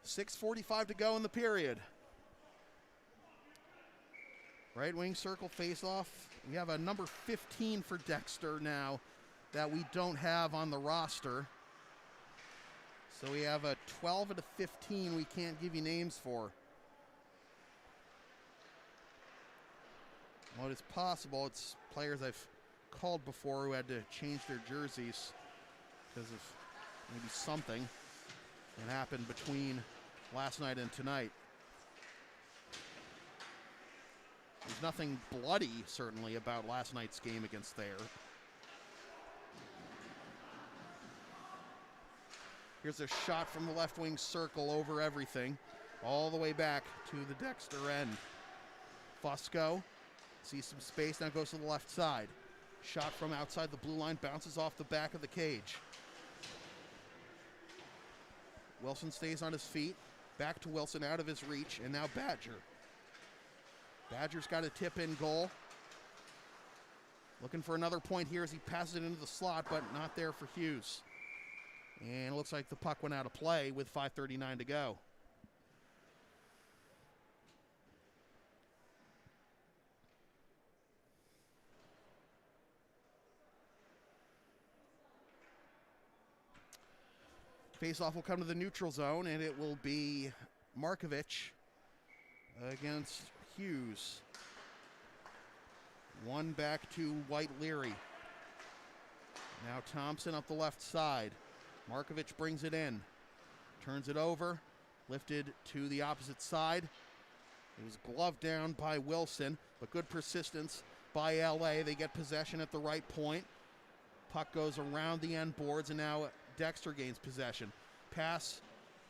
S1: .6:45 to go in the period. Right wing circle face off. We have a number 15 for Dexter now that we don't have on the roster. So we have a 12 and a 15 we can't give you names for. Well, it's possible. It's players I've called before who had to change their jerseys because of maybe something that happened between last night and tonight. There's nothing bloody, certainly, about last night's game against Thayer. Here's a shot from the left wing circle over everything, all the way back to the Dexter end. Fusco sees some space, now goes to the left side. Shot from outside the blue line, bounces off the back of the cage. Wilson stays on his feet. Back to Wilson, out of his reach, and now Badger. Badger's got a tip-in goal. Looking for another point here as he passes it into the slot, but not there for Hughes. And it looks like the puck went out of play with 5:39 to go. Faceoff will come to the neutral zone, and it will be Markovich against Hughes. One back to White Leary. Now Thompson up the left side. Markovich brings it in. Turns it over. Lifted to the opposite side. It was gloved down by Wilson, but good persistence by LA. They get possession at the right point. Puck goes around the end boards, and now Dexter gains possession. Pass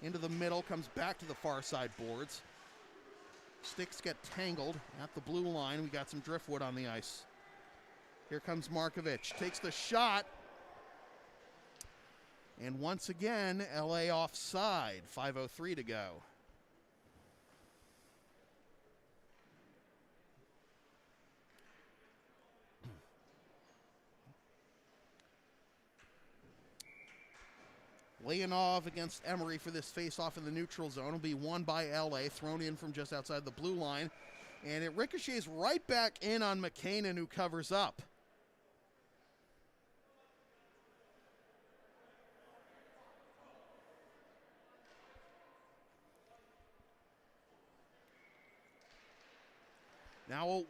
S1: into the middle, comes back to the far side boards. Sticks get tangled at the blue line. We got some driftwood on the ice. Here comes Markovich. Takes the shot. And once again, LA offside. 5:03 to go. Leonov against Emery for this face-off in the neutral zone. Will be won by LA, thrown in from just outside the blue line. And it ricochets right back in on McKinnon, who covers up. Now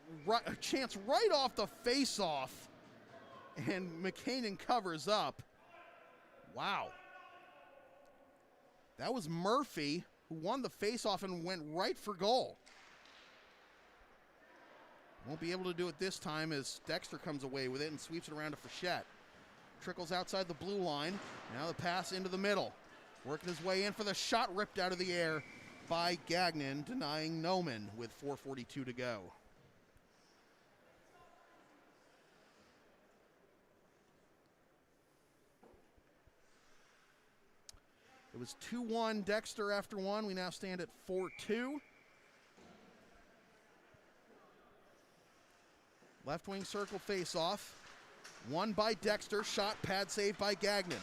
S1: a chance right off the face-off, and McCain covers up. Wow. That was Murphy who won the face-off and went right for goal. Won't be able to do it this time as Dexter comes away with it and sweeps it around to Frechette. Trickles outside the blue line. Now the pass into the middle. Working his way in for the shot, ripped out of the air by Gagnon, denying Noman with 4:42 to go. It was 2-1 Dexter after one. We now stand at 4-2. Left wing circle face-off. Won by Dexter. Shot, pad save by Gagnon.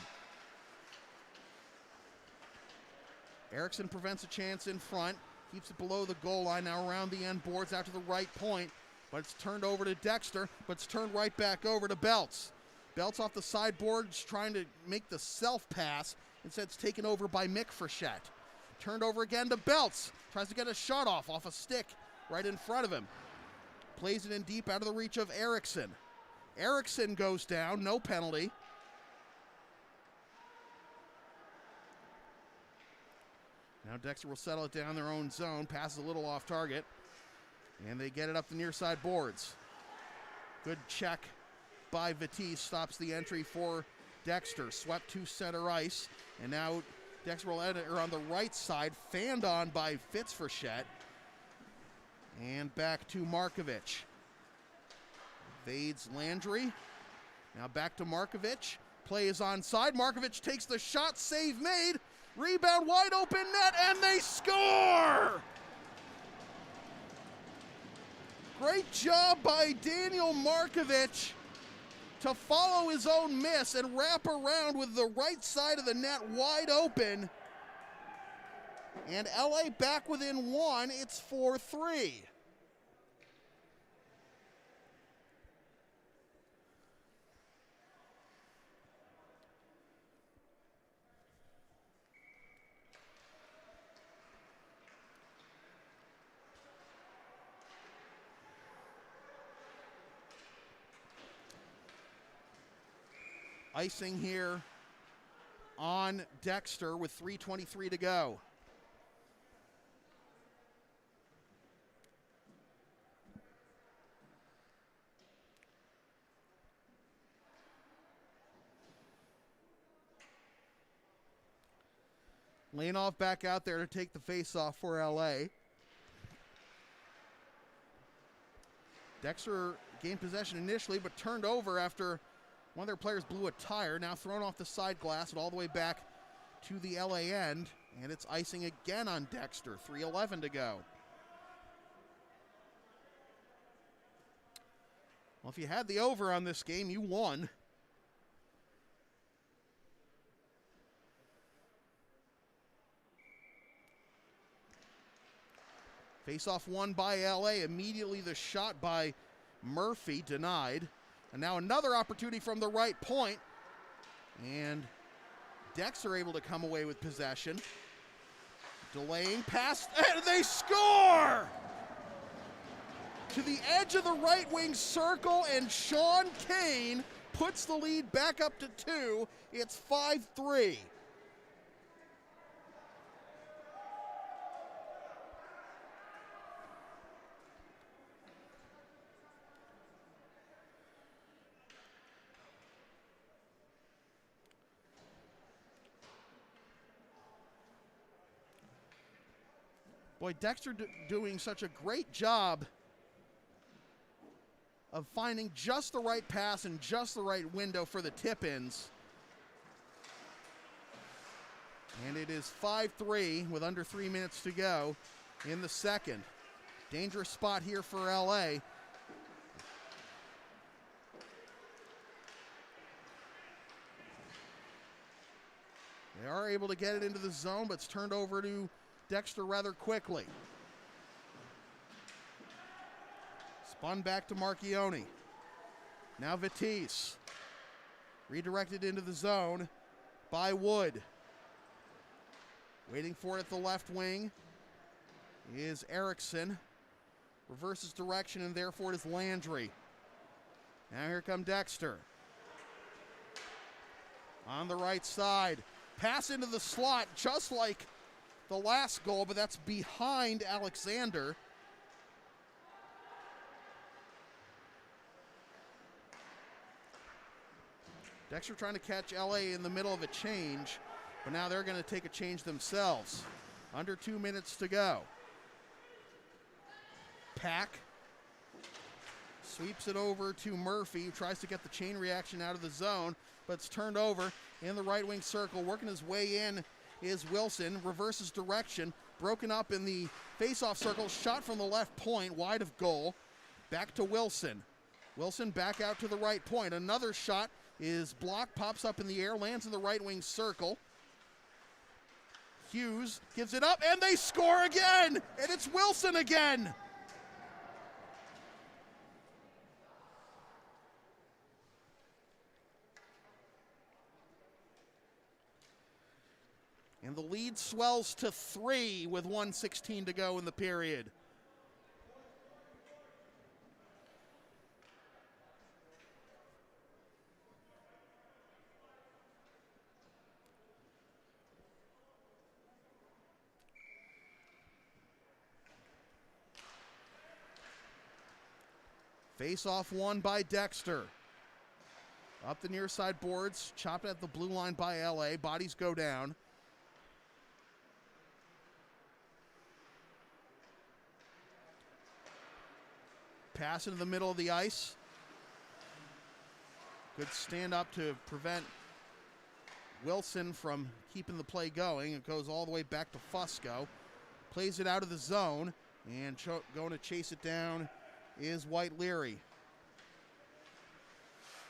S1: Erickson prevents a chance in front. Keeps it below the goal line. Now around the end boards out to the right point. But it's turned over to Dexter. But it's turned right back over to Belts. Belts off the sideboards trying to make the self-pass. Instead it's taken over by Mick Frechette. Turned over again to Belts. Tries to get a shot off a stick right in front of him. Plays it in deep out of the reach of Erickson. Erickson goes down, no penalty. Now Dexter will settle it down their own zone, passes a little off target, and they get it up the near side boards. Good check by Vitesse, stops the entry for Dexter. Swept to center ice, and now Dexter will enter on the right side, fanned on by Frechette. And back to Markovic. Fades Landry. Now back to Markovic. Play is onside. Markovic takes the shot. Save made. Rebound wide open net, and they score! Great job by Daniel Markovic to follow his own miss and wrap around with the right side of the net wide open. And LA back within one. It's 4-3. Icing here on Dexter with 3:23 to go. Leonov back out there to take the face-off for LA. Dexter gained possession initially, but turned over after one of their players blew a tire. Now thrown off the side glass and all the way back to the LA end. And it's icing again on Dexter. 3:11 to go. Well, if you had the over on this game, you won. Face-off won by LA. Immediately the shot by Murphy denied. And now another opportunity from the right point. And Dexter able to come away with possession. Delaying pass, and they score! To the edge of the right wing circle, and Sean Kane puts the lead back up to 2. It's 5-3. Boy, Dexter doing such a great job of finding just the right pass and just the right window for the tip-ins. And it is 5-3 with under 3 minutes to go in the second. Dangerous spot here for LA. They are able to get it into the zone, but it's turned over to Dexter rather quickly. Spun back to Marchione. Now Vitesse. Redirected into the zone by Wood. Waiting for it at the left wing is Erickson. reverses direction, and therefore it is Landry. Now here come Dexter. On the right side, pass into the slot, just like the last goal, but that's behind Alexander. Dexter trying to catch LA in the middle of a change, but now they're going to take a change themselves. Under 2 minutes to go. Pack sweeps it over to Murphy, who tries to get the chain reaction out of the zone, but it's turned over in the right wing circle. Working his way in is Wilson, reverses direction, broken up in the face-off circle, shot from the left point, wide of goal. Back to Wilson. Wilson back out to the right point. Another shot is blocked, pops up in the air, lands in the right wing circle. Hughes gives it up, and they score again! And it's Wilson again! And the lead swells to 3 with 1:16 to go in the period. Face-off won by Dexter. Up the near side boards, chopped at the blue line by LA. Bodies go down. Pass into the middle of the ice. Good stand up to prevent Wilson from keeping the play going. It goes all the way back to Fusco. Plays it out of the zone, and going to chase it down is White Leary.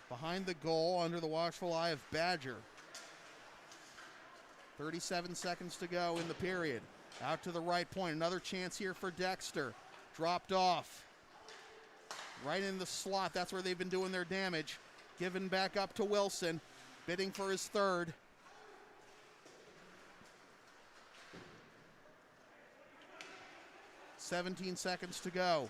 S1: Behind the goal, under the watchful eye of Badger. 37 seconds to go in the period. Out to the right point. Another chance here for Dexter. Dropped off. Right in the slot. That's where they've been doing their damage. Given back up to Wilson. Bidding for his third. "17 seconds to go.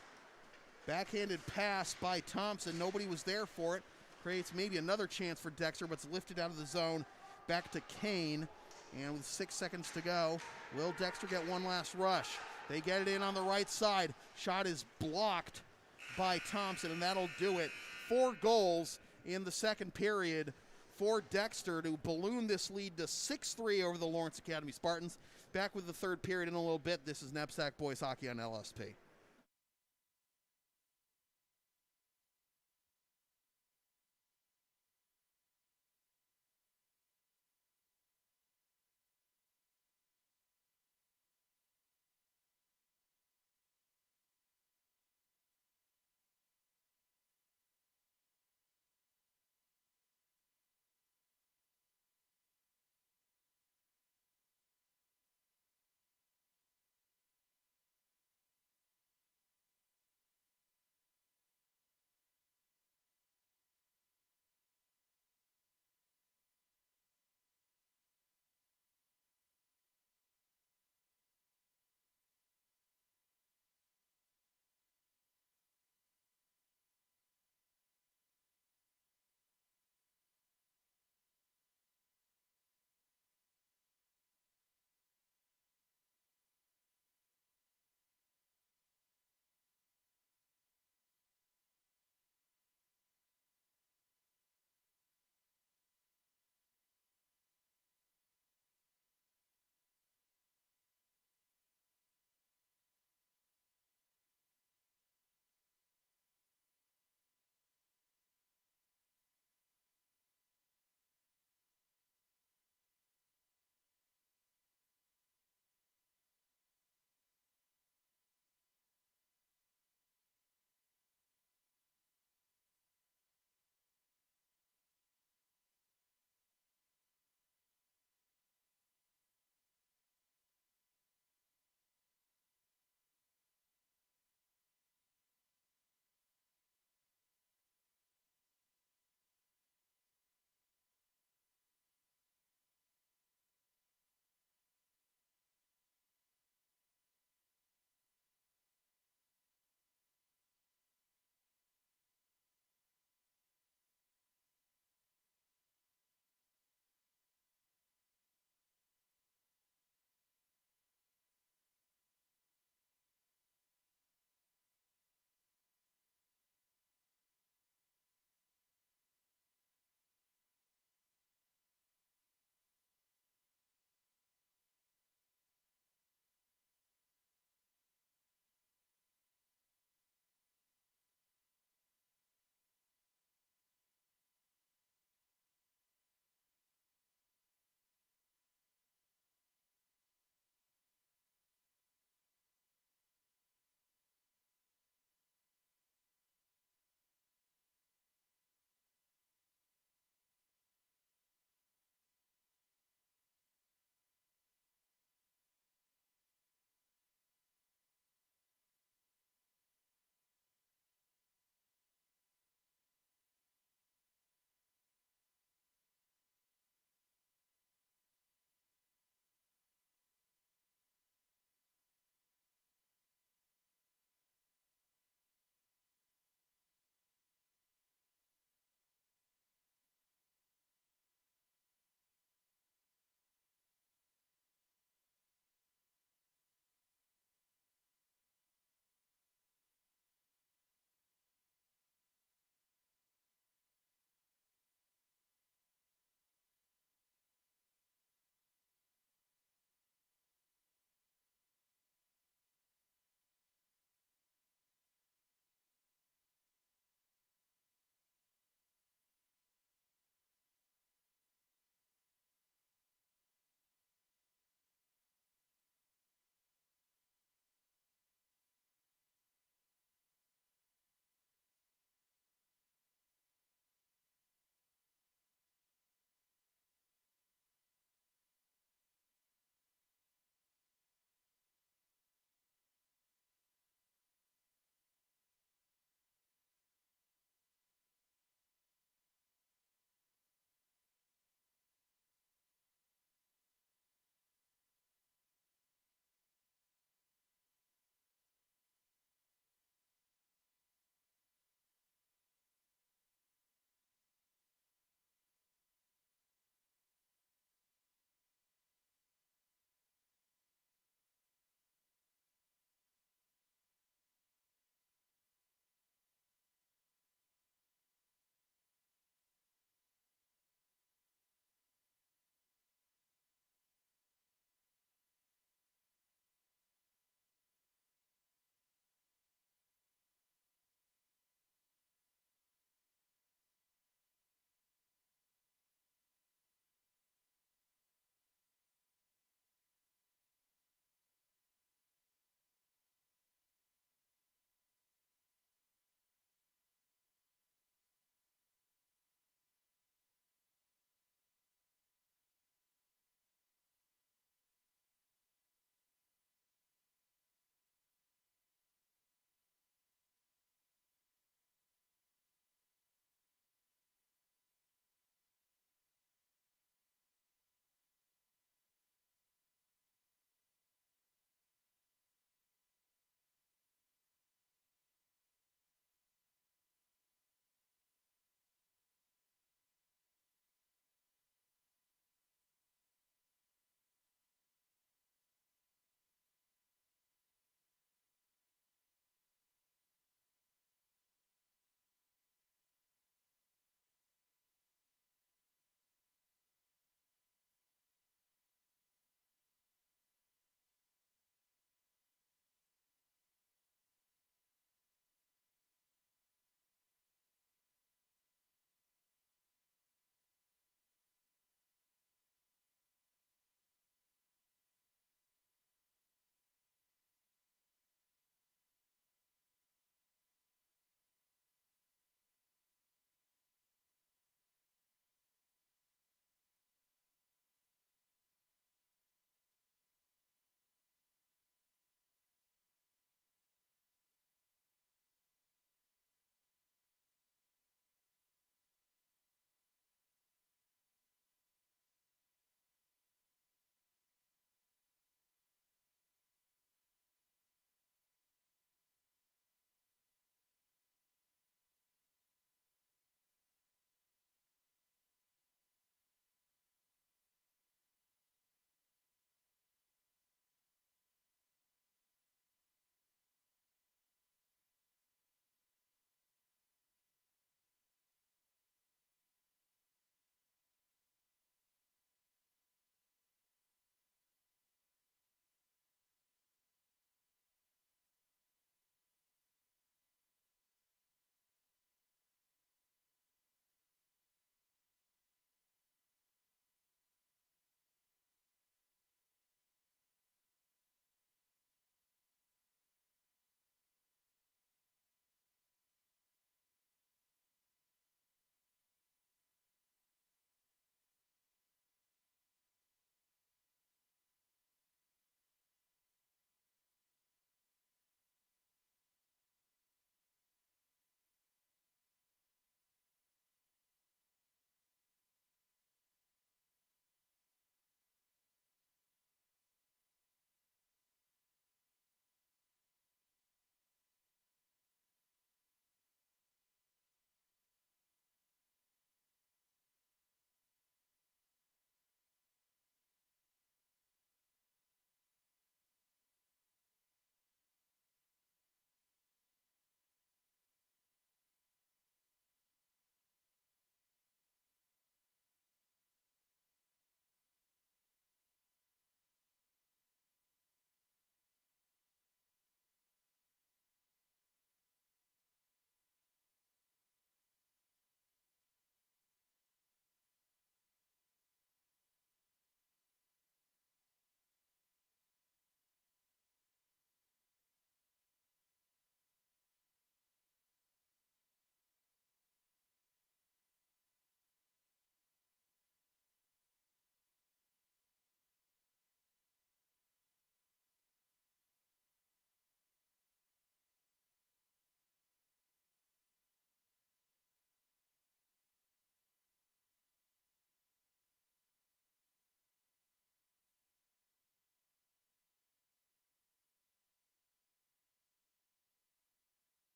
S1: Backhanded pass by Thompson. Nobody was there for it. Creates maybe another chance for Dexter, but it's lifted out of the zone. Back to Kane. And with 6 seconds to go, will Dexter get one last rush? They get it in on the right side. Shot is blocked by Thompson, and that'll do it. 4 goals in the second period for Dexter to balloon this lead to 6-3 over the Lawrence Academy Spartans. Back with the third period in a little bit. This is NEPSAC Boys Hockey on LSP.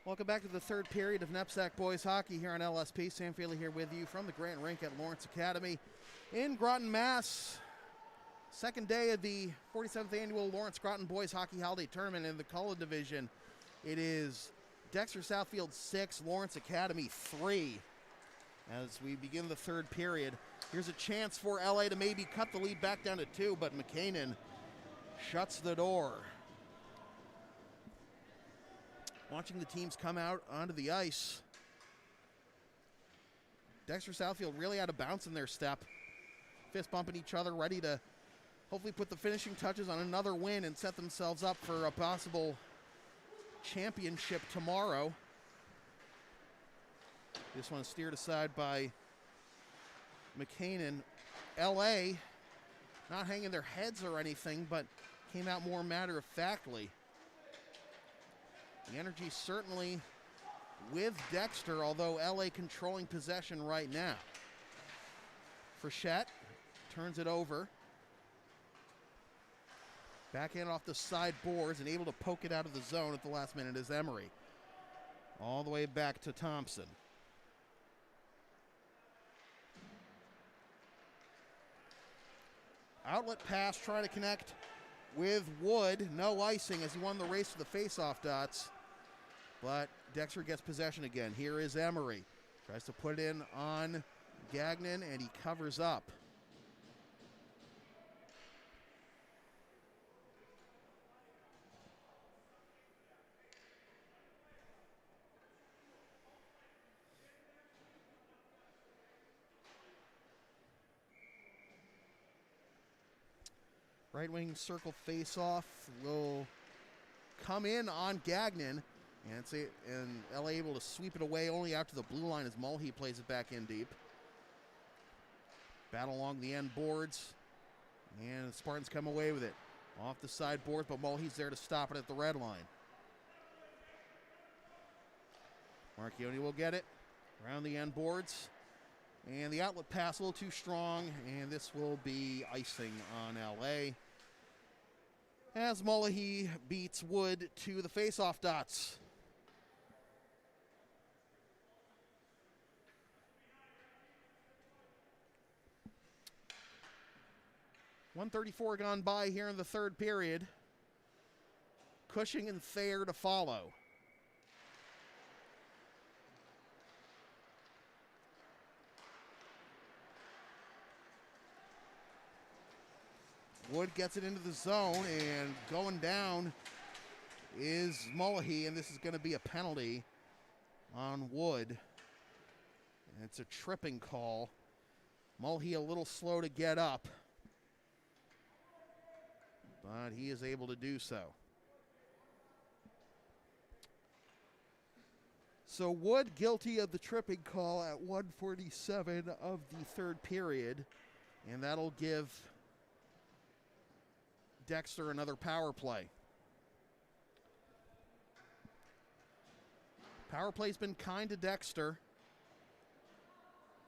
S1: Welcome back to the third period of NEPSAC boys hockey here on LSP. Sam Feely here with you from the Grant Rink at Lawrence Academy in Groton, Mass. Second day of the 47th annual Lawrence Groton Boys Hockey Holiday Tournament in the Cullen Division. It is Dexter Southfield 6, Lawrence Academy 3. As we begin the third period, here's a chance for LA to maybe cut the lead back down to 2, but McKinnon shuts the door. Watching the teams come out onto the ice. Dexter Southfield really out of bounce in their step. Fist bumping each other, ready to hopefully put the finishing touches on another win and set themselves up for a possible championship tomorrow. This one steered aside by McKinnon. LA not hanging their heads or anything, but came out more matter-of-factly. The energy certainly with Dexter, although LA controlling possession right now. Frechette turns it over. Backhand off the side boards and able to poke it out of the zone at the last minute is Emery. All the way back to Thompson. Outlet pass trying to connect with Wood. No icing as he won the race to the face-off dots. But Dexter gets possession again. Here is Emery. Tries to put it in on Gagnon, and he covers up. Right wing circle face-off will come in on Gagnon. And LA able to sweep it away only out to the blue line as Mulhey plays it back in deep. Battle along the end boards. And the Spartans come away with it. Off the side boards, but Mulhey's there to stop it at the red line. Marchioni will get it around the end boards. And the outlet pass a little too strong, and this will be icing on LA. As Mulhey beats Wood to the face-off dots. .134 gone by here in the third period. Cushing and Thayer to follow. Wood gets it into the zone, and going down is Mulhey, and this is going to be a penalty on Wood. And it's a tripping call. Mulhey a little slow to get up, but he is able to do so. So Wood guilty of the tripping call at 1:47 of the third period, and that'll give Dexter another power play. Power play's been kind to Dexter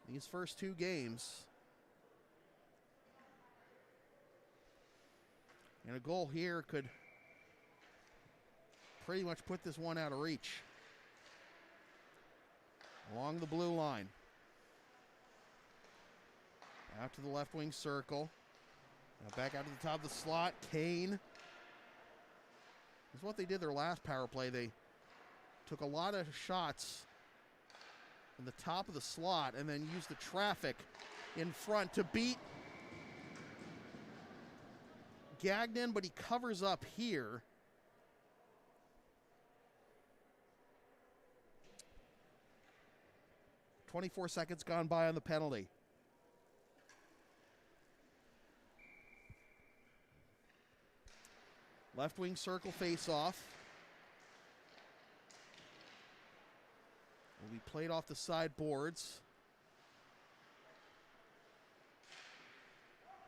S1: these first two games. And a goal here could pretty much put this one out of reach. Along the blue line. Out to the left wing circle. Now back out to the top of the slot. Kane. This is what they did their last power play. They took a lot of shots in the top of the slot and then used the traffic in front to beat Gagnon, but he covers up here. .24 seconds gone by on the penalty. Left wing circle face off. Will be played off the side boards.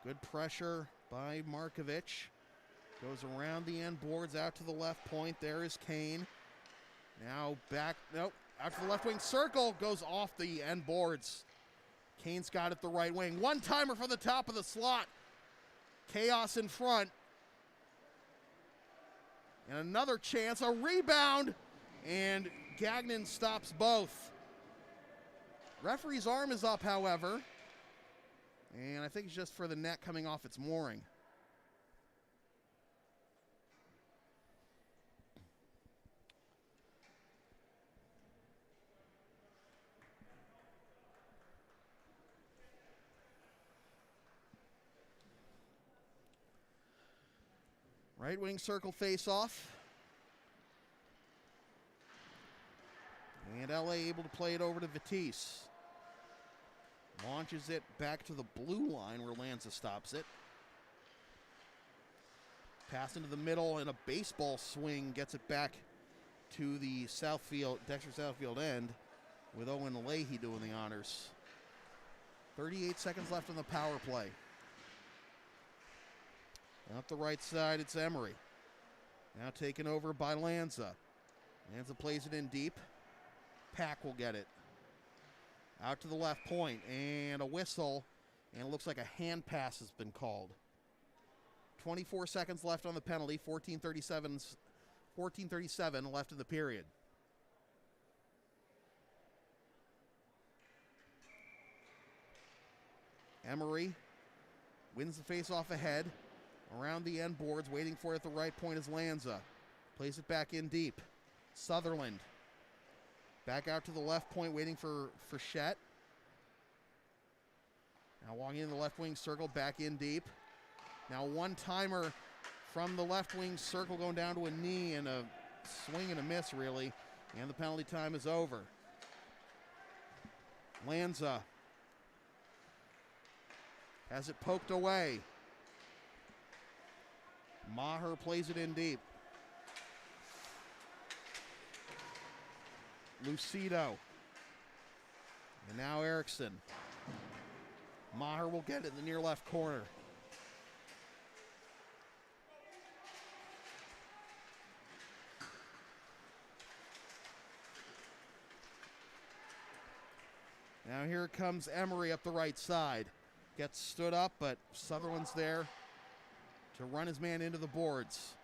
S1: Good pressure by Markovich. Goes around the end boards out to the left point. There is Kane. Now back, nope, out to the left wing circle. Goes off the end boards. Kane's got it the right wing. One-timer from the top of the slot. Chaos in front. And another chance, a rebound. And Gagnon stops both. Referee's arm is up, however. And I think it's just for the net coming off its mooring. Right wing circle face off. And LA able to play it over to Vitesse. Launches it back to the blue line where Lanza stops it. Pass into the middle and a baseball swing gets it back to the Southfield, Dexter Southfield end with Owen Leahy doing the honors. 38 seconds left on the power play. Up the right side, it's Emery. Now taken over by Lanza. Lanza plays it in deep. Pack will get it. Out to the left point, and a whistle, and it looks like a hand pass has been called. 24 seconds left on the penalty, 14:37 left in the period. Emery wins the face-off ahead. Around the end boards, waiting for it at the right point is Lanza. Plays it back in deep. Sutherland. Back out to the left point, waiting for Frechette. Now walking in the left wing circle, back in deep. Now one-timer from the left wing circle going down to a knee and a swing and a miss, really. And the penalty time is over. Lanza has it poked away. Maher plays it in deep. Lucido. And now Erickson. Maher will get it in the near left corner. Now here comes Emery up the right side. Gets stood up, but Sutherland's there to run his man into the boards.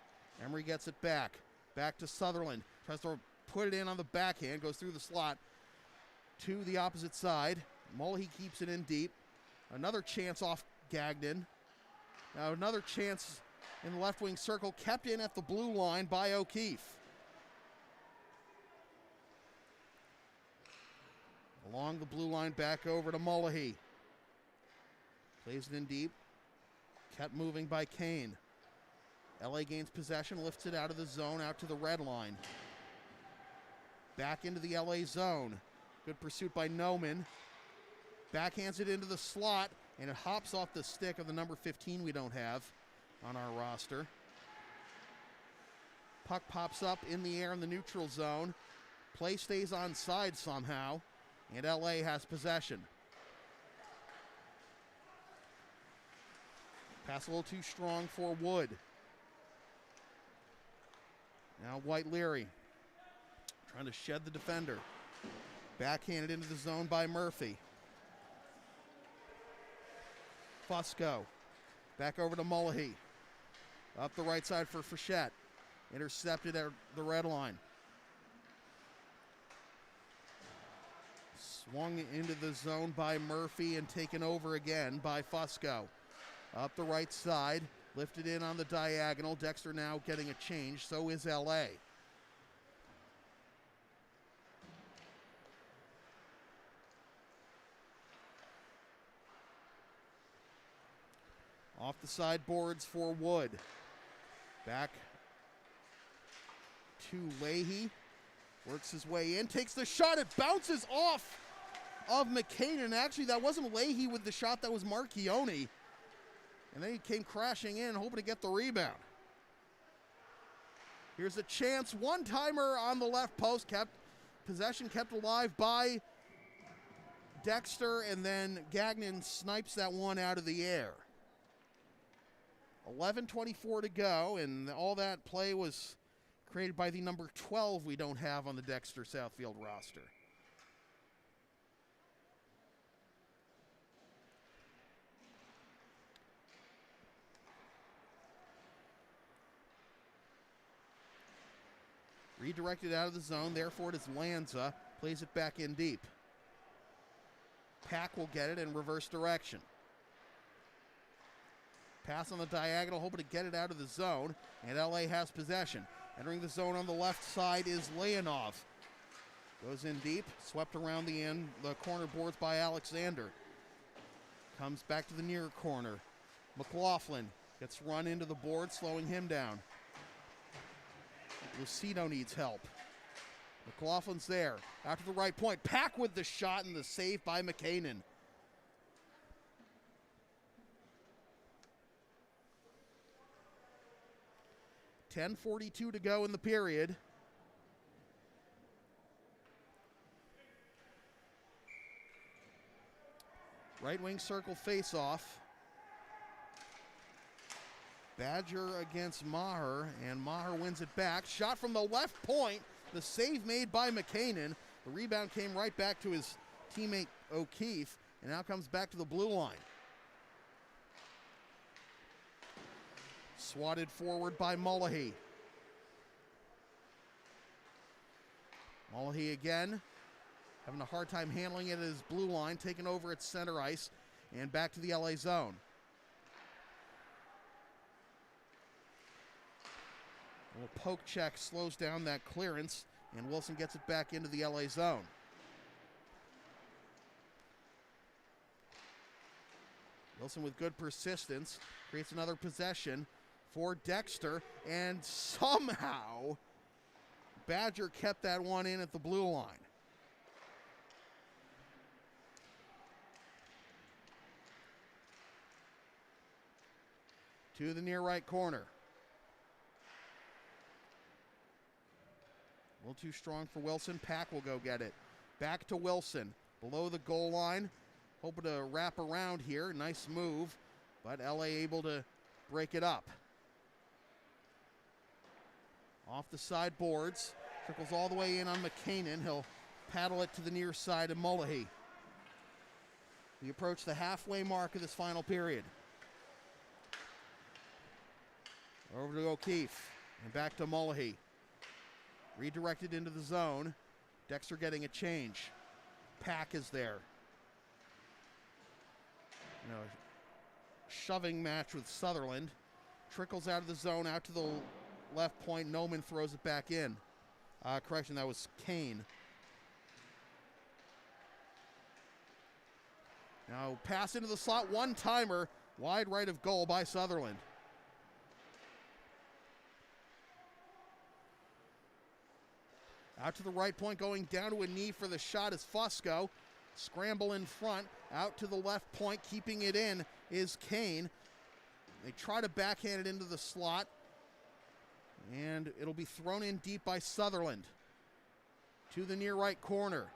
S1: Emery gets it back. Back to Sutherland. Tries to put it in on the backhand. Goes through the slot to the opposite side. Mullehy keeps it in deep. Another chance off Gagnon. Now another chance in the left wing circle. Kept in at the blue line by O'Keefe. Along the blue line back over to Mullehy. Plays it in deep. Kept moving by Kane. LA gains possession, lifts it out of the zone, out to the red line. Back into the LA zone. Good pursuit by Noman. Backhands it into the slot, and it hops off the stick of the number 15 we don't have on our roster. Puck pops up in the air in the neutral zone. Play stays onside somehow, and LA has possession. Pass a little too strong for Wood. Now White Leary trying to shed the defender. Backhanded into the zone by Murphy. Fusco. Back over to Mullehy. Up the right side for Frechette. Intercepted at the red line. Swung into the zone by Murphy and taken over again by Fusco. Up the right side, lifted in on the diagonal. Dexter now getting a change, so is LA. Off the sideboards for Wood. Back to Leahy. Works his way in, takes the shot, it bounces off of McCain. Actually, that wasn't Leahy with the shot, that was Marchione. And then he came crashing in, hoping to get the rebound. Here's a chance. One-timer on the left post. Possession kept alive by Dexter, and then Gagnon snipes that one out of the air. 11:24 to go, and all that play was created by the number 12 we don't have on the Dexter Southfield roster. Redirected out of the zone, therefore it is Lanza. Plays it back in deep. Pack will get it in reverse direction. Pass on the diagonal, hoping to get it out of the zone, and LA has possession. Entering the zone on the left side is Leonov. Goes in deep, swept around the corner boards by Alexander. Comes back to the near corner. McLaughlin gets run into the board, slowing him down. Lucido needs help. McLaughlin's there. Out to the right point. Pack with the shot and the save by McKinnon. .10:42 to go in the period. Right wing circle face-off. Badger against Maher, and Maher wins it back. Shot from the left point. The save made by McKinnon. The rebound came right back to his teammate O'Keefe, and now comes back to the blue line. Swatted forward by Mullahy. Mullahy again, having a hard time handling it at his blue line, taking over at center ice, and back to the LA zone. A little poke check slows down that clearance, and Wilson gets it back into the LA zone. Wilson with good persistence creates another possession for Dexter, and somehow Badger kept that one in at the blue line. To the near right corner. A little too strong for Wilson. Pack will go get it. Back to Wilson. Below the goal line. Hoping to wrap around here. Nice move. But LA able to break it up. Off the side boards. Trickles all the way in on McKinnon. He'll paddle it to the near side of Mullahy. We approach the halfway mark of this final period. Over to O'Keefe. And back to Mullahy. Redirected into the zone. Dexter getting a change. Pack is there. Shoving match with Sutherland. Trickles out of the zone, out to the left point. Noman throws it back in. Correction, that was Kane. Now pass into the slot. One-timer. Wide right of goal by Sutherland. Out to the right point, going down to a knee for the shot is Fusco. Scramble in front. Out to the left point, keeping it in is Kane. They try to backhand it into the slot. And it'll be thrown in deep by Sutherland. To the near right corner.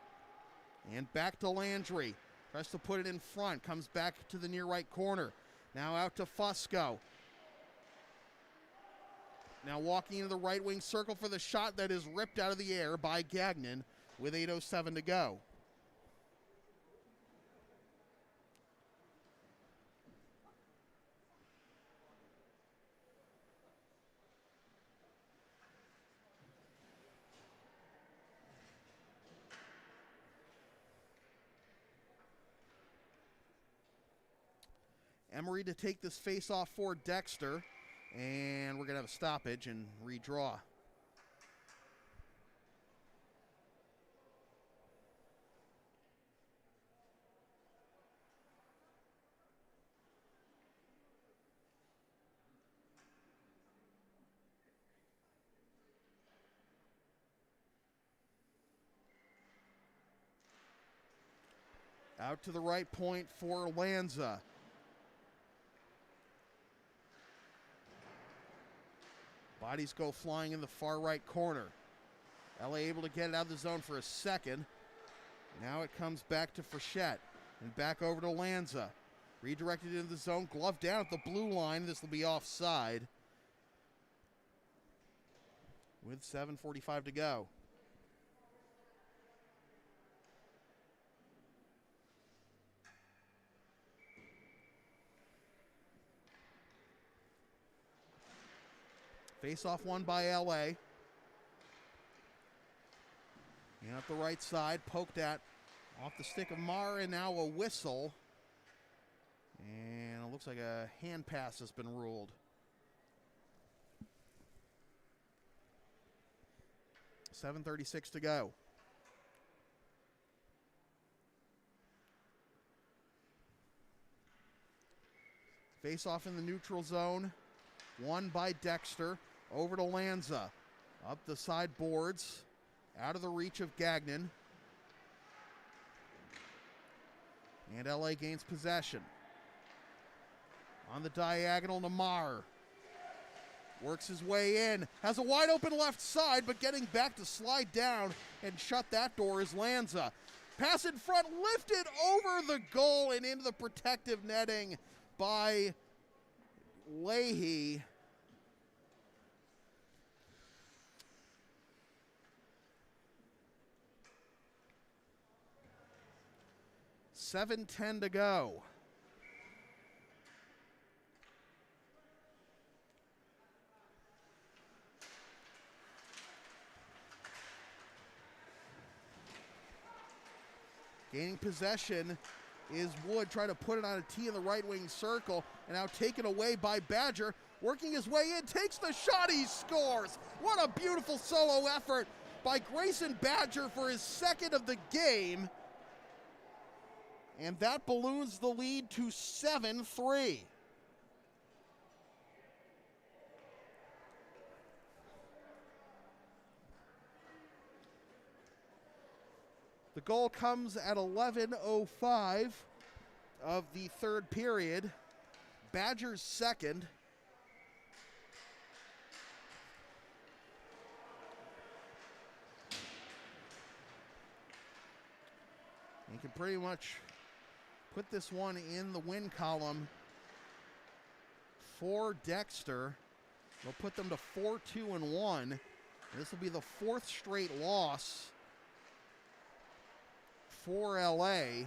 S1: And back to Landry. Tries to put it in front. Comes back to the near right corner. Now out to Fusco. Now walking into the right wing circle for the shot that is ripped out of the air by Gagnon with 8:07 to go. Emery to take this face-off for Dexter. And we're going to have a stoppage and redraw. Out to the right point for Lanza. Bodies go flying in the far right corner. LA able to get it out of the zone for a second. Now it comes back to Frechette. And back over to Lanza. Redirected into the zone. Glove down at the blue line. This will be offside. With 7:45 to go. Face-off won by LA. And up the right side, poked at off the stick of Marr, and now a whistle. And it looks like a hand pass has been ruled. 7:36 to go. Face off in the neutral zone. Won by Dexter. Over to Lanza. Up the side boards. Out of the reach of Gagnon. And LA gains possession. On the diagonal to Marr. Works his way in. Has a wide open left side, but getting back to slide down and shut that door is Lanza. Pass in front, lifted over the goal and into the protective netting by Leahy. $7:10 to go. Gaining possession is Wood, trying to put it on a tee in the right wing circle, and now taken away by Badger. Working his way in, takes the shot, he scores! What a beautiful solo effort by Grayson Badger for his second of the game. And that balloons the lead to 7-3. The goal comes at 11:05 of the third period. Badger's second. You can pretty much put this one in the win column for Dexter. They'll put them to 4-2-1. This will be the fourth straight loss for LA.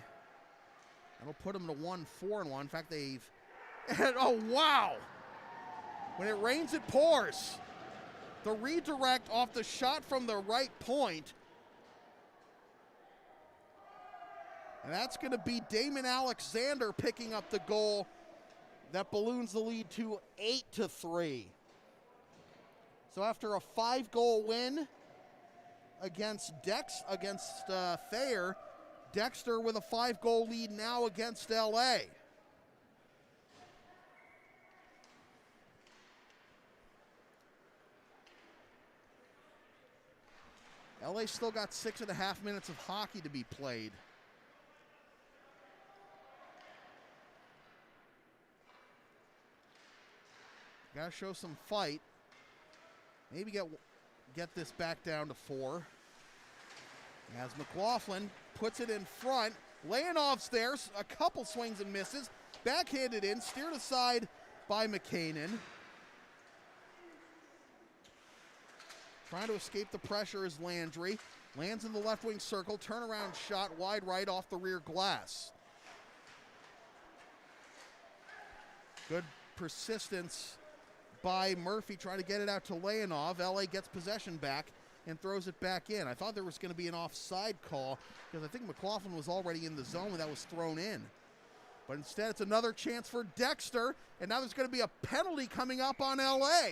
S1: That'll put them to 1-4-1. In fact, they've... And, oh, wow! When it rains, it pours. The redirect off the shot from the right point. And that's going to be Damon Alexander picking up the goal that balloons the lead to 8-3. So after a 5-goal win against Thayer, Dexter with a 5-goal lead now against LA. LA still got 6.5 minutes of hockey to be played. Got to show some fight. Maybe get this back down to 4. As McLaughlin puts it in front. Leonov's there. A couple swings and misses. Backhanded in. Steered aside by McKinnon. Trying to escape the pressure is Landry. Lands in the left wing circle. Turnaround shot wide right off the rear glass. Good persistence by Murphy trying to get it out to Leonov. LA gets possession back and throws it back in. I thought there was going to be an offside call because I think McLaughlin was already in the zone when that was thrown in. But instead, it's another chance for Dexter, and now there's going to be a penalty coming up on LA.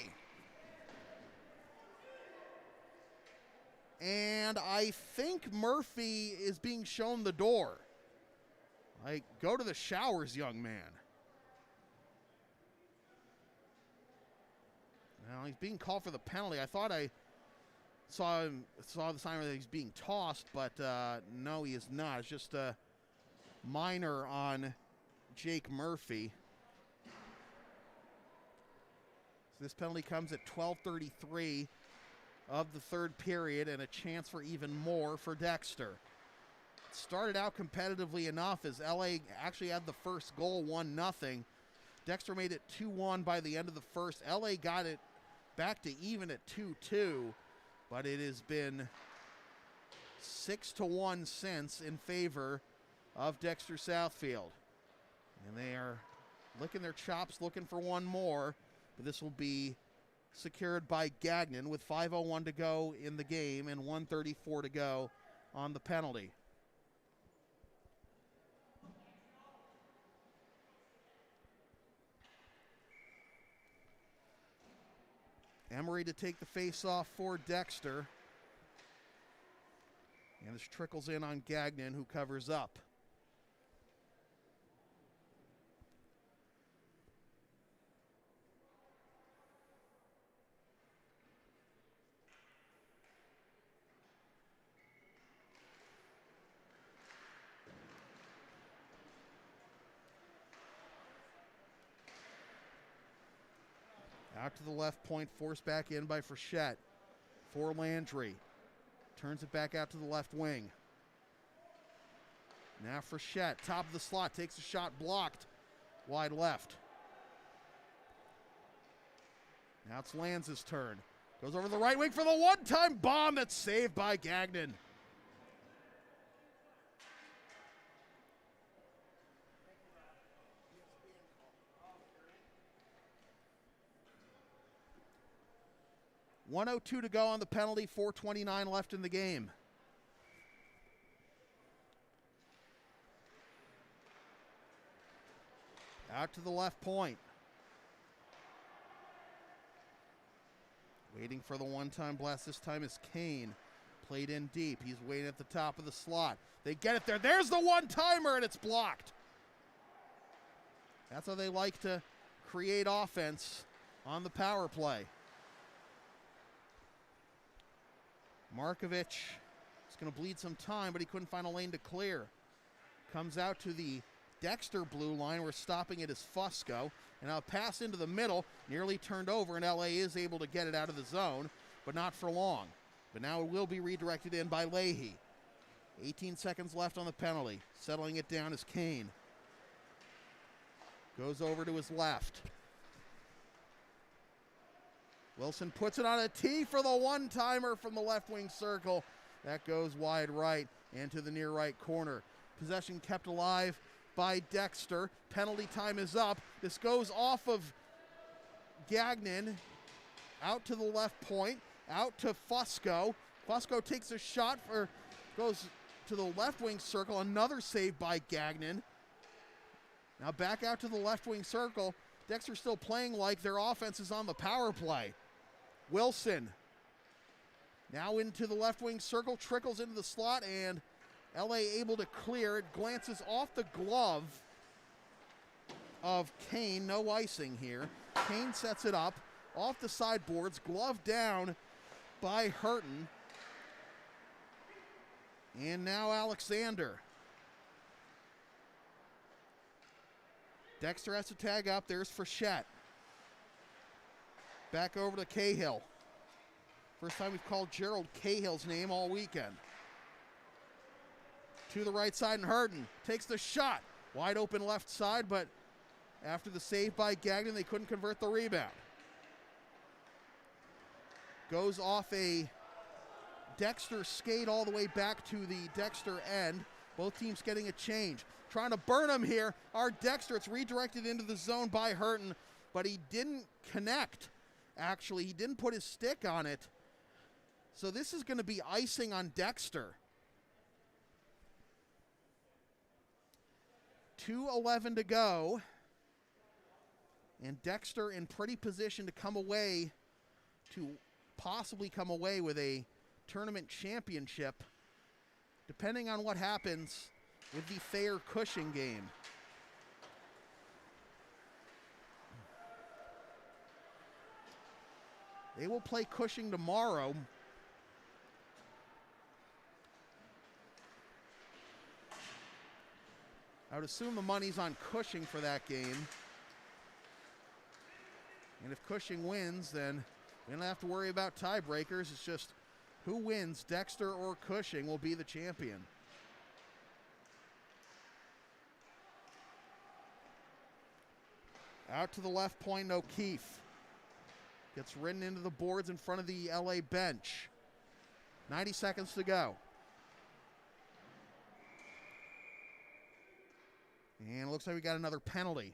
S1: And I think Murphy is being shown the door. Like, go to the showers, young man. Now he's being called for the penalty. I thought I saw the sign that he's being tossed, but no, he is not. It's just a minor on Jake Murphy. So this penalty comes at 12:33 of the third period, and a chance for even more for Dexter. It started out competitively enough as LA actually had the first goal, 1-0. Dexter made it 2-1 by the end of the first. LA got it back to even at 2-2, but it has been 6-1 since in favor of Dexter Southfield. And they are licking their chops, looking for one more, but this will be secured by Gagnon with 5:01 to go in the game and 1:34 to go on the penalty. Emery to take the face-off for Dexter. And this trickles in on Gagnon, who covers up. Out to the left point, forced back in by Frechette. For Landry. Turns it back out to the left wing. Now Frechette, top of the slot, takes a shot blocked. Wide left. Now it's Lanz's turn. Goes over the right wing for the one-time bomb that's saved by Gagnon. .102 to go on the penalty, 4:29 left in the game. Out to the left point. Waiting for the one-time blast. This time is Kane. Played in deep. He's waiting at the top of the slot. They get it there. There's the one-timer, and it's blocked. That's how they like to create offense on the power play. Markovic is going to bleed some time, but he couldn't find a lane to clear. Comes out to the Dexter blue line. We're stopping it as Fusco. And now a pass into the middle, nearly turned over, and LA is able to get it out of the zone, but not for long. But now it will be redirected in by Leahy. 18 seconds left on the penalty. Settling it down is Kane. Goes over to his left. Wilson puts it on a tee for the one-timer from the left wing circle. That goes wide right and to the near right corner. Possession kept alive by Dexter. Penalty time is up. This goes off of Gagnon. Out to the left point. Out to Fusco. Fusco takes a shot goes to the left wing circle. Another save by Gagnon. Now back out to the left wing circle. Dexter still playing like their offense is on the power play. Wilson now into the left wing circle, trickles into the slot, and LA able to clear it. Glances off the glove of Kane. No icing here. Kane sets it up off the sideboards. Glove down by Hurton. And now Alexander. Dexter has to tag up. There's Frechette. Back over to Cahill. First time we've called Gerald Cahill's name all weekend. To the right side, and Hurton takes the shot. Wide open left side, but after the save by Gagnon, they couldn't convert the rebound. Goes off a Dexter skate all the way back to the Dexter end. Both teams getting a change. Trying to burn him here. Our Dexter, it's redirected into the zone by Hurton, but he didn't connect. Actually, he didn't put his stick on it. So this is going to be icing on Dexter. 2:11 to go. And Dexter in pretty position to possibly come away with a tournament championship, depending on what happens with the Thayer-Cushing game. They will play Cushing tomorrow. I would assume the money's on Cushing for that game. And if Cushing wins, then we don't have to worry about tiebreakers. It's just who wins, Dexter or Cushing, will be the champion. Out to the left point, O'Keefe. Gets ridden into the boards in front of the LA bench. 90 seconds to go. And it looks like we got another penalty.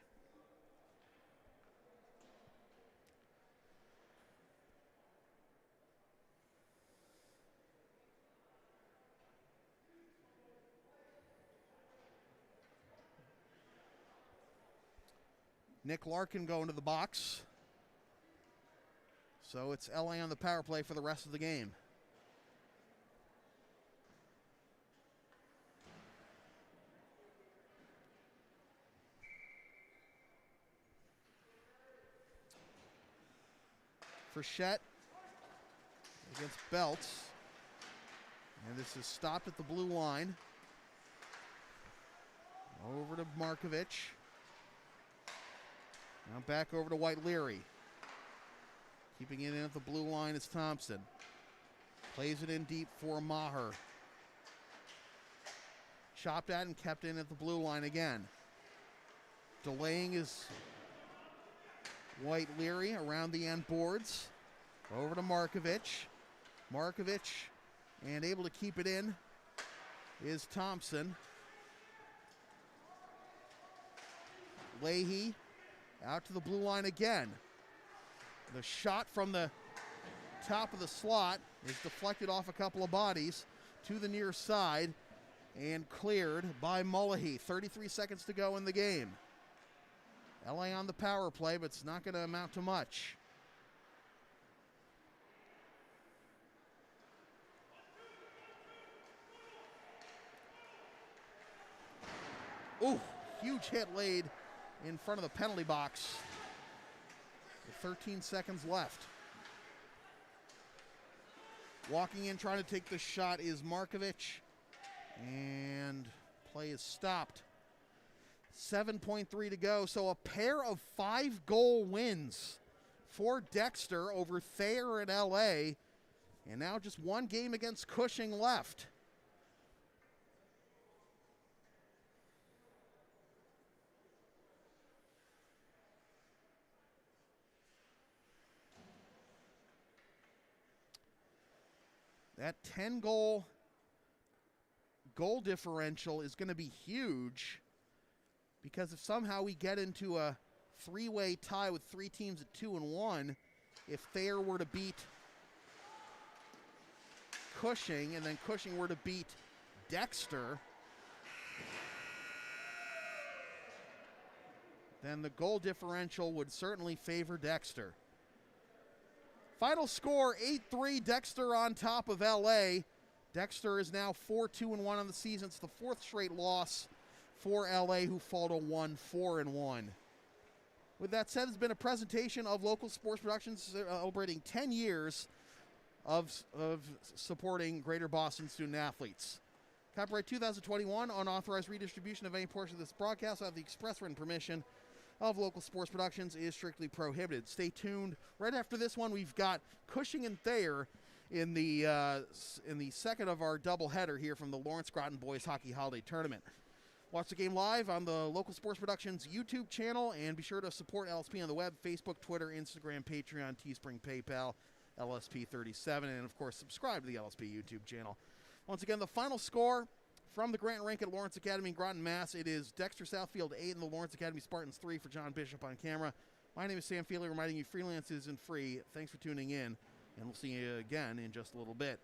S1: Nick Larkin going to the box. So it's LA on the power play for the rest of the game. Frechette against Belts. And this is stopped at the blue line. Over to Markovich. Now back over to White Leary. Keeping it in at the blue line is Thompson. Plays it in deep for Maher. Chopped at and kept in at the blue line again. Delaying is White Leary around the end boards. Over to Markovich. Markovich, and able to keep it in, is Thompson. Leahy out to the blue line again. The shot from the top of the slot is deflected off a couple of bodies to the near side and cleared by Mullahy. 33 seconds to go in the game. LA on the power play, but it's not going to amount to much. Ooh, huge hit laid in front of the penalty box. With 13 seconds left. Walking in, trying to take the shot is Markovich. And play is stopped. 7.3 to go. So a pair of 5-goal wins for Dexter over Thayer at LA. And now just one game against Cushing left. That 10-goal goal differential is going to be huge, because if somehow we get into a three-way tie with three teams at 2-1, if Thayer were to beat Cushing and then Cushing were to beat Dexter, then the goal differential would certainly favor Dexter. Final score, 8-3, Dexter on top of LA. Dexter is now 4-2-1 on the season. It's the fourth straight loss for LA, who fall to 1-4-1. With that said, it's been a presentation of Local Sports Productions celebrating 10 years of supporting Greater Boston student athletes. Copyright 2021, unauthorized redistribution of any portion of this broadcast without the express written permission of Local Sports Productions is strictly prohibited. Stay tuned. Right after this one, we've got Cushing and Thayer in the second of our doubleheader here from the Lawrence Groton Boys Hockey Holiday Tournament. Watch the game live on the Local Sports Productions YouTube channel, and be sure to support LSP on the web, Facebook, Twitter, Instagram, Patreon, Teespring, PayPal, LSP37, and of course subscribe to the LSP YouTube channel. Once again, the final score from the Grant Rink at Lawrence Academy in Groton, Mass. It is Dexter Southfield 8 and the Lawrence Academy Spartans 3 for John Bishop on camera. My name is Sam Feely, reminding you freelance isn't free. Thanks for tuning in, and we'll see you again in just a little bit.